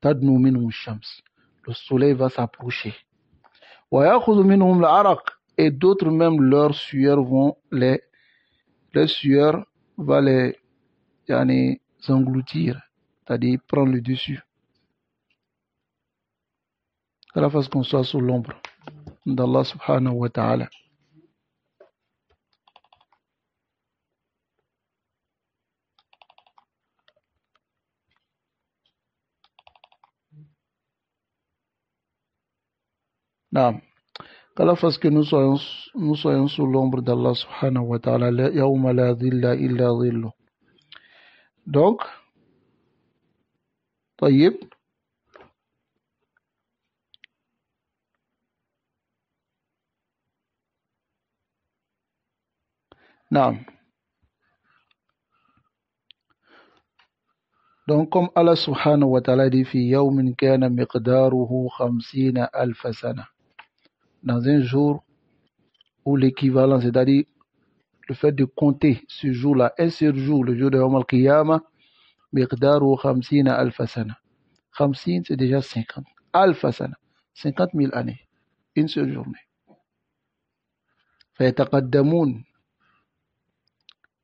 Speaker 1: تَدْنُو مِنْهُمُ الشَّمْسِ, le soleil va s'approcher. وَيَأْخُذُ مِنْهُمْ الْعَرَقِ, et d'autres même leurs sueurs va les engloutir, c'est-à-dire prendre le dessus. À la façon qu'on soit sous l'ombre d'Allah subhanahu wa ta'ala. Non. Qu'à la façon que nous soyons sous l'ombre d'Allah subhanahu wa ta'ala. Yawma la dhilla illa dhillu. Donc, tayyib. Non. Donc, comme Allah subhanahu wa ta'ala dit, fi yawmin kana miqdaruhu 50 alf sana. Dans un jour où l'équivalent, c'est-à-dire le fait de compter ce jour-là, un seul jour, le jour de Yawm al-Qiyamah, miqdaruhu 50 alf sana. 50, c'est déjà 50. Alf sana, 50 000 années. Une seule journée. فَيَتَقَدَّمُونَ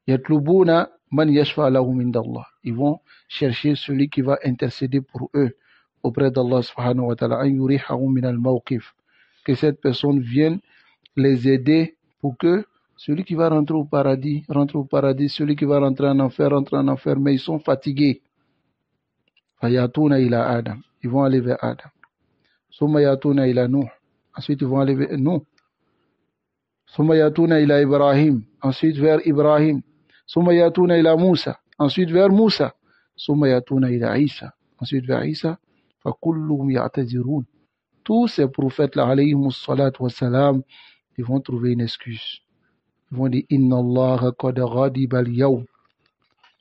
Speaker 1: يَطْلُبُونَ مَنْ يَشْفَعَ لَهُمْ عِنْدَ اللَّهِ. Ils vont chercher celui qui va intercéder pour eux auprès d'Allah subhanahu wa ta'ala. أَنْ يُرِيحَهُمْ مِنَ الْمَوْقِفِ. Que cette personne vienne les aider pour que celui qui va rentrer au paradis, rentre au paradis. Celui qui va rentrer en enfer, rentre en enfer. Mais ils sont fatigués. فَيَأْتُونَ إِلَى آدَمَ. Ils vont aller vers Adam. ثُمَّ يَأْتُونَ إِلَى نُوح. Ensuite, ils vont aller vers Nuh. ثم يأتون إلى إبراهيم, ensuite vers Ibrahim. ثم يأتون إلى موسى, ensuite vers Moussa. ثم يأتون إلى عيسى, ensuite vers Isa. فكلهم يعتذرون. Tous ces prophètes-là, alayhimus salat wa salam, ils vont trouver une excuse. Ils vont dire Inna Allah qad ghadiba al-yawm.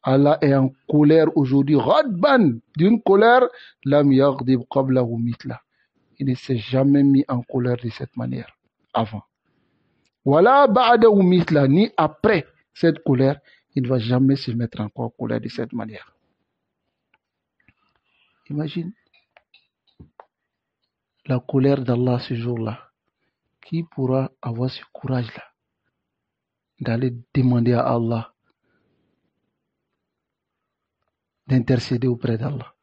Speaker 1: Allah est en colère aujourd'hui. Ghadban, d'une colère, lam yaghdib qablahu mithla. Il ne s'est jamais mis en colère de cette manière avant. Voilà, ba'dahu mithla, ni après cette colère, il ne va jamais se mettre encore en colère de cette manière. Imagine la colère d'Allah ce jour-là. Qui pourra avoir ce courage-là d'aller demander à Allah d'intercéder auprès d'Allah?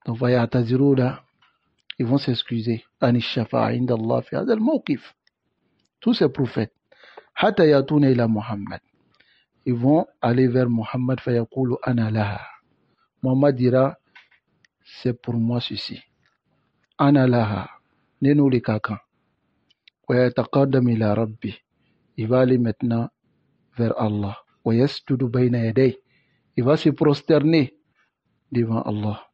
Speaker 1: Donc, ils vont s'excuser. Tous ces prophètes. Hatta yatuna ila Muhammad. Ils vont aller vers Muhammad. Fayaqulu ana laha. Muhammad dira, c'est pour moi ceci. Ana laha. Nenu li kakan. Wa yataqaddam ila Rabbi. Il va aller maintenant vers Allah. Wa yasjudu bayna yaday. Il va se prosterner devant Allah.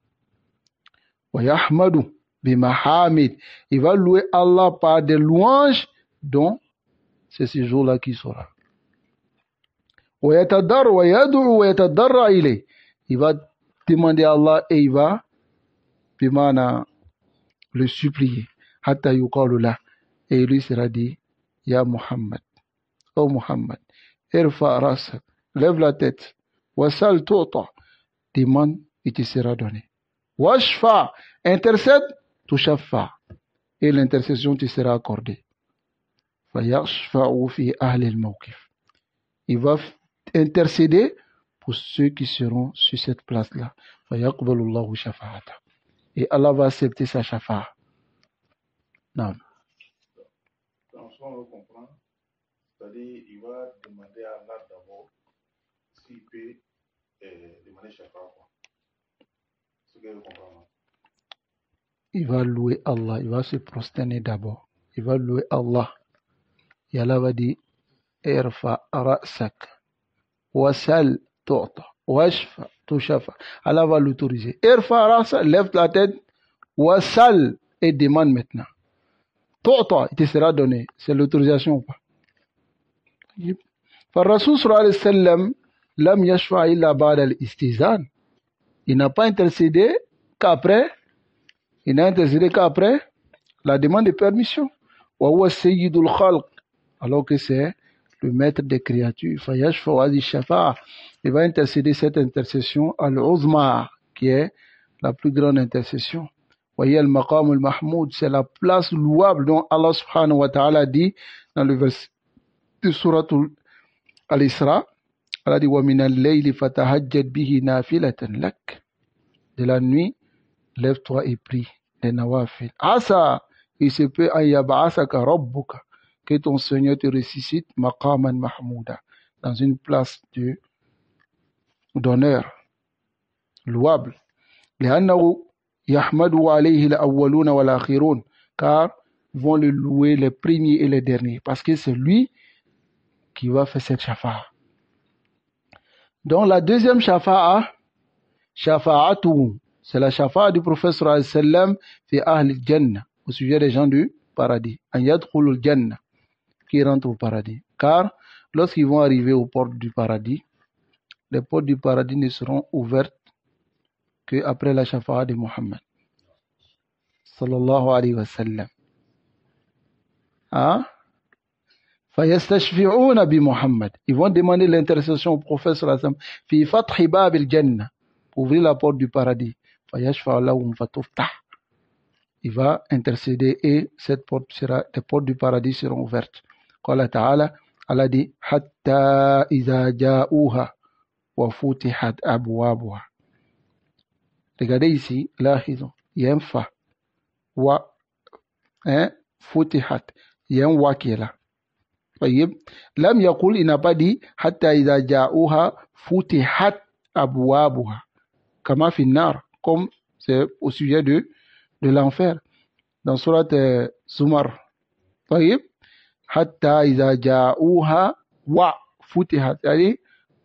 Speaker 1: Wa yahmadu bimahamid. Il va louer Allah par des louanges dont c'est ce jour-là qui sera. Il va demander à Allah et il va le supplier. Hatta yuqalu lah. Et il lui sera dit, Ya Muhammad, oh Muhammad, irfa rasak, lève la tête, wasal tu'ta, demande et tu seras donné. Washfa, intercède, tushaffa, et l'intercession te sera accordée. Fayashfa'u fi ahli al-mawqif. Il va intercéder pour ceux qui seront sur cette place-là. Fayaqbalu Allahu shafa'ata. Et Allah va accepter sa shafa'a. Non.
Speaker 2: Donc, on veut comprendre, c'est-à-dire, il va demander à Allah d'abord s'il peut demander shafa'a. C'est ce que vous comprenez.
Speaker 1: Il va louer Allah, il va se prosterner d'abord. Il va louer Allah. Et Allah va dire, Irfa ra'sak, wasal tu'ta, washfa tushafa. Allah va l'autoriser. Irfa ra'sak, lève la tête, wasal, et demande maintenant. Tu'ta, il te sera donné. C'est l'autorisation ou pas? Rasul sallallahu alayhi wa sallam, lam yashfa illa ba'da al-istizan. Il n'a pas intercédé qu'après. Il n'a intercédé qu'après la demande de permission. Wa huwa sayyidul khalq. Alors que c'est le maître des créatures. Fayashfa wa shafa'a. Il va intercéder cette intercession al-uzma, qui est la plus grande intercession. Voyez le maqam al-mahmoud, c'est la place louable dont Allah subhanahu wa ta'ala dit dans le verset de Surat al-Isra. Allah dit wa min al-layli fatahajjad bihi nafilatan lak. De la nuit, lève-toi et prie les nawafil. Asa, il se peut an yab'asaka rabbuka, que ton Seigneur te ressuscite maqaman mahmouda, dans une place d'honneur louable. لأنه يحمد عليه الأولون والآخرون, car ils vont le louer les premiers et les derniers, parce que c'est lui qui va faire cette shafa'a. Donc la deuxième shafa'a, shafa'atu, c'est la shafa'a du prophète sallallahu alayhi wa sallam fi ahl al-jannah, au sujet des gens du paradis. An yadkhulul jannah, qui rentrent au paradis. Car lorsqu'ils vont arriver aux portes du paradis, les portes du paradis ne seront ouvertes qu'après la shafa'a de Muhammad sallallahu alayhi wa sallam. Fayastashfi'una bi Muhammad. Ils vont demander l'intercession au prophète sallallahu alayhi wa sallam fi fathi bab al-jannah, pour ouvrir la porte du paradis. Fayashfa'u lahum fatuftah. Il va intercéder et cette porte sera, les portes du paradis seront ouvertes. Qala ta'ala, Allah dit hatta iza ja'uha wa futihat abwabuha. Regardez ici, là, il y a un fa. Wa, futihat. Il y a un wa qui est là. Voyez, lam yaqul, il n'a pas dit hatta iza ja'uha futihat abwabuha. Kama fi nar, comme c'est au sujet de l'enfer. Dans surat Zumar. Voyez, hatta iza ja'uha wa futihat. C'est-à-dire,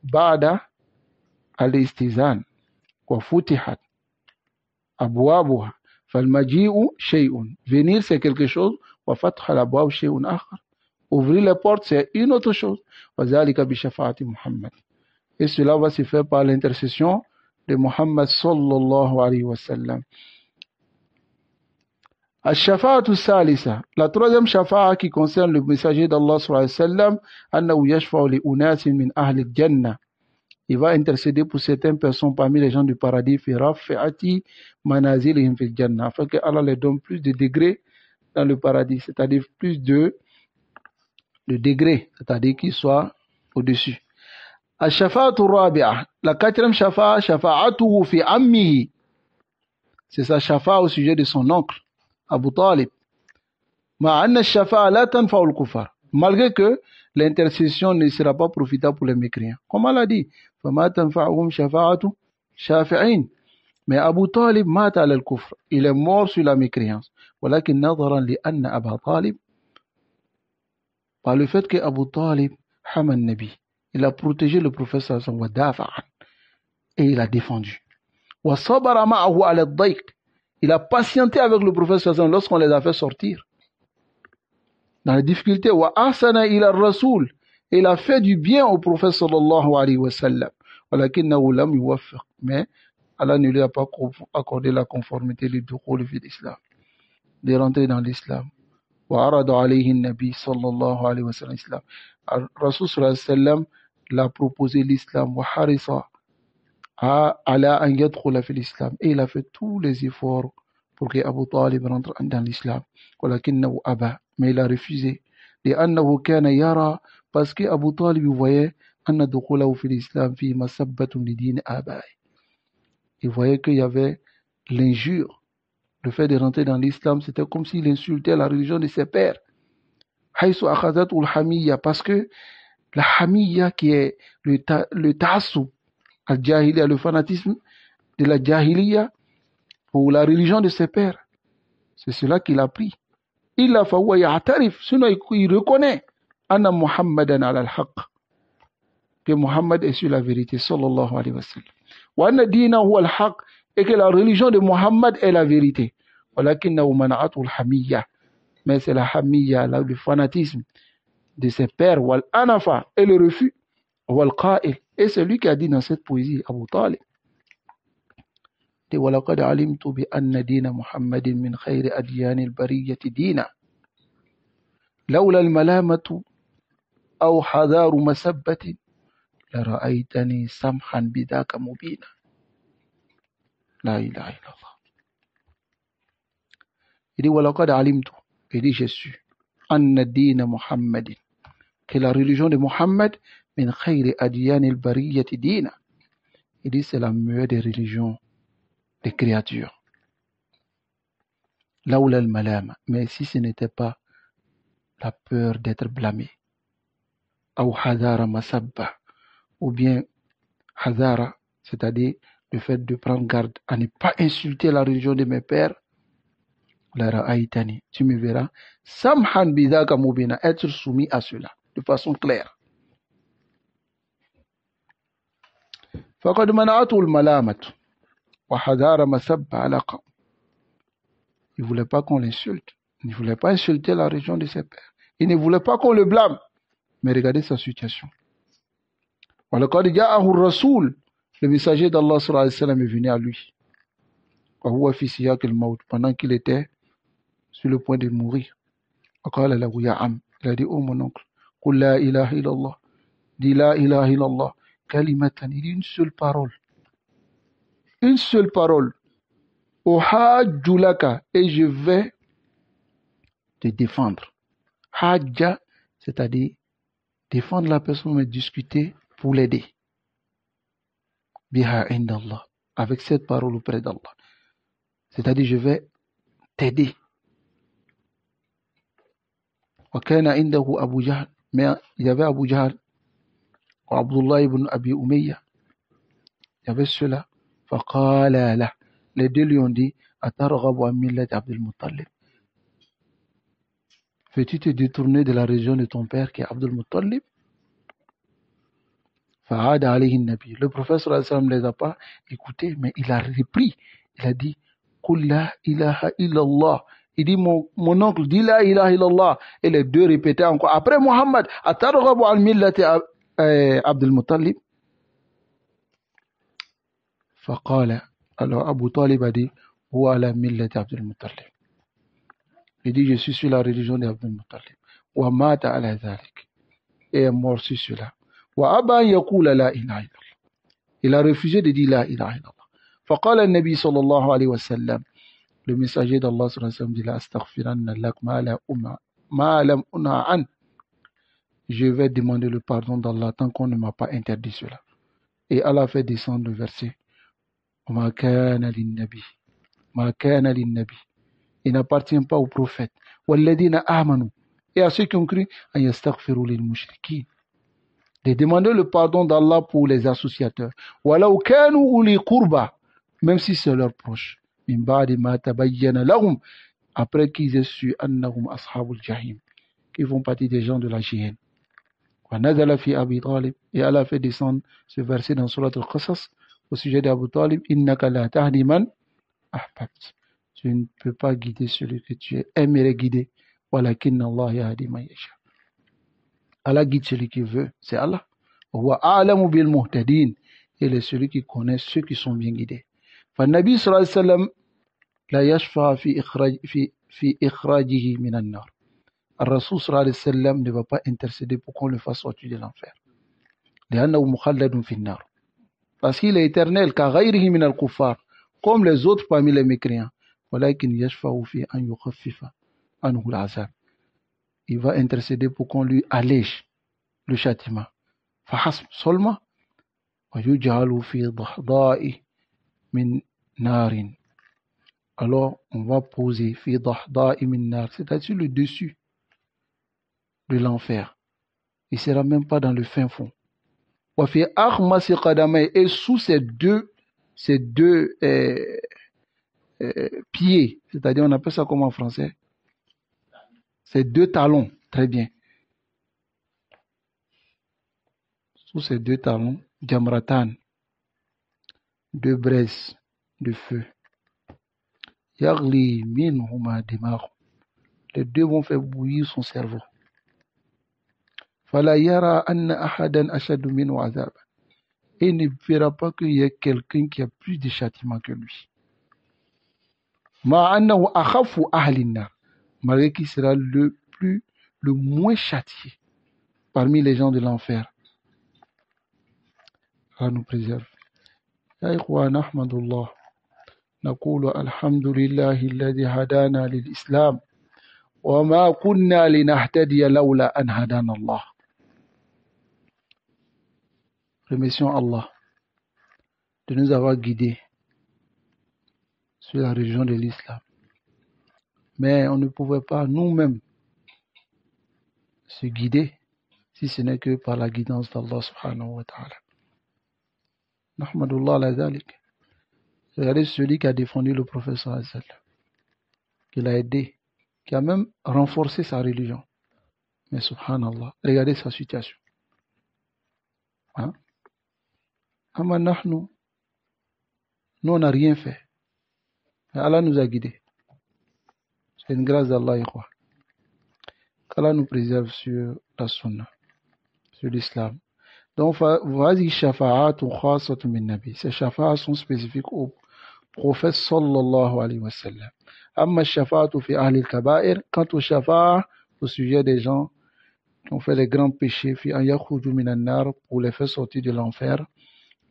Speaker 1: ba'da al-istizan. Wa futihat abwabuha. Falmaji'u shay'un. Venir, c'est quelque chose. Wa fatha al-abwab shay'un akhar. Ouvrir les portes, c'est une autre chose. Wa zalika bi shafa'ati Muhammad. Et cela va se faire par l'intercession de Muhammad sallallahu alayhi wa sallam. Al-shafa'atu salisa. La troisième shafa'a qui concerne le messager d'Allah sallallahu alayhi wa sallam, annahu yashfa'u li unasin min ahli al-jannah. Il va intercéder pour certaines personnes parmi les gens du paradis, fi rafi'ati manazilihim fil jannah, afin que Allah leur donne plus de degrés dans le paradis, c'est-à-dire plus de degrés, c'est-à-dire qu'ils soient au-dessus. Al-shafa'atu rabi'a. La quatrième shafa'a, shafa'atuhu fi ammihi. C'est sa shafa'a au sujet de son oncle, Abu Talib. Ma'anna shafa'a la tanfa'u al-kufar. Malgré que l'intercession ne sera pas profitable pour les mécréants. Comme Allah dit, فَمَا تَنْفَعُهُمْ شَفَاعَةُ شَافِعِينَ. Mais Abu Talib mata ala al-kufr. Il est mort sur la mécréance. ولكن نظرا لأن أبا طالب, par le fait que Abu Talib حمى النبي, il a protégé le prophète sallallahu alayhi wa sallam, ودافع عنه, et il a défendu. وصبر معه على الضيق. Il a patienté avec le prophète sallallahu alayhi wa sallam lorsqu'on les a fait sortir dans les difficultés. Wa ahsana ila rasoul, Et il a fait du bien au prophète sallallahu alayhi wa sallam. Mais Allah ne lui a pas accordé la conformité de l'islam, de rentrer dans l'islam. وعرض عليه النبي صلى الله عليه وسلم الإسلام. الرسول صلى الله عليه وسلم l'a proposé l'islam وحرص على أن يدخل في الإسلام. Et il a fait tous les efforts pour que Abu Talib rentre dans l'islam. ولكنه أبى, mais il a refusé. لأنه كان يرى, parce que Abu Talib voyait أن دخوله في الإسلام فيه مسبة لدين آبائه. Il voyait qu'il y avait l'injure. Le fait de rentrer dans l'islam, c'était comme s'il insultait la religion de ses pères. Parce que la hamiyya, qui est le ta'assub, al-jahiliya, le fanatisme de la jahiliya pour la religion de ses pères, c'est cela qu'il a pris. Il a faouwa ya'tarif, sinon il reconnaît anna Muhammadan ala al-haq, que Muhammad est sur la vérité, sallallahu alayhi wa sallam. Wa anna dina huwa al-haq, et que la religion de Muhammad est la vérité. Mais c'est la hamiyya, le fanatisme de ses pères, wal anafa, et le refus, wal qa'il. Et c'est lui qui a dit dans cette poésie, Abu Talib, وَلَقَدْ عَلِمْتُ بِأَنَّ دِينَ مُحَمَّدٍ مِنْ خَيْرِ أَدْيَانِ الْبَرِيَّةِ دِينًا لولا الملامة أو حذار مسبة لرأيتني سمحا بذاك مبينا. لا إله إلا الله. Il dit وَلَقَدْ عَلِمْتُ, il dit j'ai su, أَنَّ دِينَ مُحَمَّدٍ, que la religion de Muhammad, min khayri adiyani al-bariyyati dina, il dit c'est la meilleure des religions des créatures. Lawla al-malama, mais si ce n'était pas la peur d'être blâmé, ou hadara masabba, ou bien hadara, c'est-à-dire le fait de prendre garde à ne pas insulter la religion de mes pères, la ra'aytani, tu me verras, samhan bidhaka mubina, être soumis à cela de façon claire. فقد منعته الملامة وحذار مسب على قوم. Il ne voulait pas qu'on l'insulte. Il ne voulait pas insulter la religion de ses pères. Il ne voulait pas qu'on le blâme. Mais regardez sa situation. وَلَقَدْ جَاءَهُ الرَّسُولُ, le messager d'Allah sallallahu alayhi wa sallam est venu à lui. وَهُوَ فِي سِيَاقِ الْمَوْتِ, pendant qu'il était sur le point de mourir. وَقَالَ لَهُ يَا عَمْ, il a dit, oh mon oncle, قُلْ لَا إِلَهَ إِلَّا اللَّهِ, dis la ilaha illallah, kalimatan, il dit une seule parole. Une seule parole. Uhajju laka, et je vais te défendre. Hajja, c'est-à-dire défendre la personne, mais discuter pour l'aider. Biha indallah, avec cette parole auprès d'Allah. C'est-à-dire je vais t'aider. Wa kana indahu Abu Jahl, mais il y avait Abu Jahl, Abdullah ibn Abi Umayya, il y avait cela. Faqala lah, les deux lui ont dit, atarghabu an millat Abdul Muttalib, veux-tu te détourner de la religion de ton père qui est Abdul Muttalib? Fa'ada alayhi nabi, le prophète sallallahu alayhi wa sallam ne les a pas écoutés, mais il a repris, il a dit, qul la ilaha illallah, il dit mon oncle dit la ilaha illallah, et les deux répétaient encore après Muhammad, atarghabu an millati Abdul Muttalib. Faqala, alors Abu Talib a dit, huwa ala millati Abdul Muttalib, il dit je suis sur la religion d'Abdul Muttalib, wa mata ala dhalik, et est mort sur cela. Wa aba yaqula la ilaha illallah, il a refusé de dire la ilaha illallah. Faqala an-nabi sallallahu alayhi wa sallam, le messager d'Allah sallallahu alayhi wa sallam dit, la astaghfiranna lak ma lam unha an, je vais demander le pardon d'Allah tant qu'on ne m'a pas interdit cela. Et Allah fait descendre le verset, ma kana lin-nabi, ma kana lin-nabi, il n'appartient pas aux prophètes, walladina amanu, et à ceux qui ont cru, an yastaghfiru lil mushrikin, de demander le pardon d'Allah pour les associateurs, walau kanu uli qurba, même si c'est leurs proches, min ba'di ma tabayyana lahum, après qu'ils aient su annahum ashabul jahim, qu'ils font partie des gens de la Géhenne. Wa nazala fi Abi Talib, et Allah fait descendre ce verset dans Surat al-Qasas au sujet d'Abu Talib, innaka la tahdi man ahbabt, tu ne peux pas guider celui que tu aimerais guider, walakinna Allah yahdi man yasha. Allah guide celui qui veut, c'est Allah. Et il est celui qui connaît ceux qui sont bien guidés. فالنبي صلى الله عليه وسلم لا يشفع في إخراجه من النار. الرسول صلى الله عليه وسلم ne va pas intercéder pour qu'on le fasse sortir de l'enfer. لأنه مخلد في النار. Parce qu'il est éternel, كغيره من الكفار, comme les autres parmi les mécréants. ولكن يشفع في أن يخفف عنه العذاب. Il va intercéder pour qu'on lui allège le châtiment. فحسب seulement. ويجعل في ضحضاء من نار. Alors on va poser في ضحضاء من نار, c'est-à-dire le dessus de l'enfer. Il ne sera même pas dans le fin fond. وفي أخمص قدميه, et sous ces deux pieds, c'est-à-dire on appelle ça comment en français? Ces deux talons, très bien. Sous ces deux talons, jamratan, deux braises de feu. Yagli minhuma dimagh, les deux vont faire bouillir son cerveau. Fala yara anna ahadan ashadu minhu azab, et il ne verra pas qu'il y a quelqu'un qui a plus de châtiment que lui. Ma annahu akhafu ahli an-nar, malgré qu'il sera le moins châtié parmi les gens de l'enfer. Allah nous préserve. Ya ikhwan, ahmadullah, نقول الحمد لله الذي هدانا للإسلام وما كنا لنهتدي لولا أن هدانا الله. Remercions Allah de nous avoir guidés sur la religion de l'islam. Mais on ne pouvait pas nous-mêmes se guider si ce n'est que par la guidance d'Allah subhanahu wa ta'ala. Nahmadullah ala dhalik. Regardez celui qui a défendu le prophète sallallahu alayhi wa sallam, qui l'a aidé, qui a même renforcé sa religion. Mais subhanallah, regardez sa situation. Hein? Amma nahnu, nous on n'a rien fait. Mais Allah nous a guidés. C'est une grâce d'Allah, qu'Allah nous préserve sur la sunna, sur l'islam. Donc, ces shafa'at sont spécifiques au prophète sallallahu alayhi wa sallam. Amma shafa'atu fi ahli al-kaba'ir, quant au shafa'a au sujet des gens qui ont fait les grands péchés, fi an yakhruju min an-nar, pour les faire sortir de l'enfer,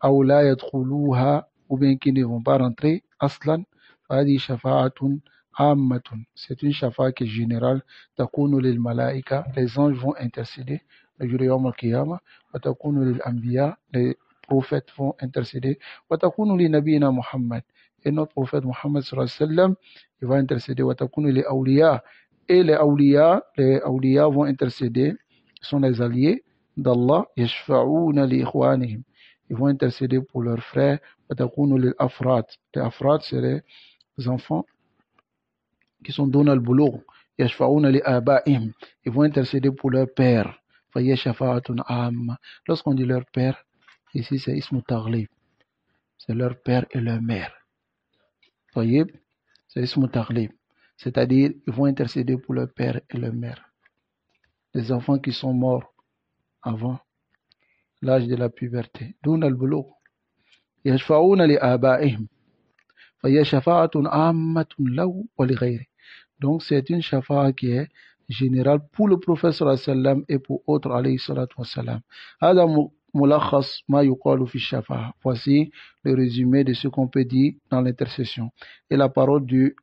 Speaker 1: aw la yadkhuluha, ou bien qui ne vont pas rentrer, aslan, hadi shafa'atun ammatun, c'est une shafa'a qui est générale, takunu lil malaika, les anges vont intercéder le jour de Yawm al-Qiyamah, wa takunu lil anbiya, les prophètes vont intercéder, wa takunu li nabiyina Muhammad, et notre prophète Muhammad sallallahu alayhi wa sallam, il va intercéder, wa takunu li awliya, et les awliya vont intercéder, sont les alliés d'Allah, yashfa'una li ikhwanihim, ils vont intercéder pour leurs frères, wa takunu lil afrad, les afrad c'est les enfants qui sont donnés al boulot, yashfa'una li aba'ihim, ils vont intercéder pour leur père. Lorsqu'on dit leur père, ici c'est ismu taghlib, c'est leur père et leur mère. Voyez, c'est ismu taghlib, c'est-à-dire ils vont intercéder pour leur père et leur mère. Les enfants qui sont morts avant l'âge de la puberté. Dun al-bulugh. Yashfa'una li aba'ihim. Fa shafa'atun ammatun lahu wa li ghayri. Donc c'est une shafa'a qui est général pour le prophète sallallahu alayhi wa sallam et pour autres alayhi salatu wa sallam. Hada mulakhas ma yuqalu fi shafa'a. Voici le résumé de ce qu'on peut dire dans l'intercession. Et la parole du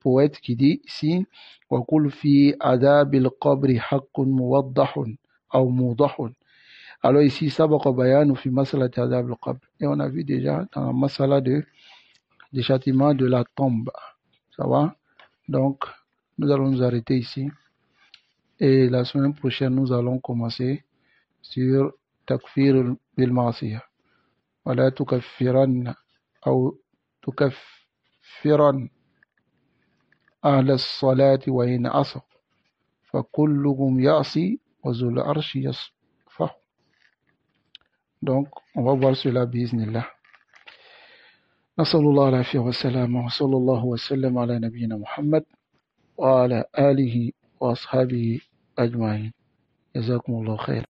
Speaker 1: poète qui dit ici, wa kul fi adabil qabri haqqun muwaddahun aw mudahun. Alors ici, sabaqa bayanu fi masalati adabil qabr. Et on a vu déjà dans la masala des châtiments de la tombe. Ça va? Donc, nous allons nous arrêter ici. Et la semaine prochaine, nous allons commencer sur takfir bil ma'siyah. ولا تكفرن أو تكفرن أهل الصلاة وإن عصوا فكلهم يعصي وذو العرش يصفح. Donc, on va voir cela بإذن نسأل الله العافية والسلامة وصلى الله وسلم على نبينا محمد وعلى آله وأصحابه أجمعين. Jazakumullah khair.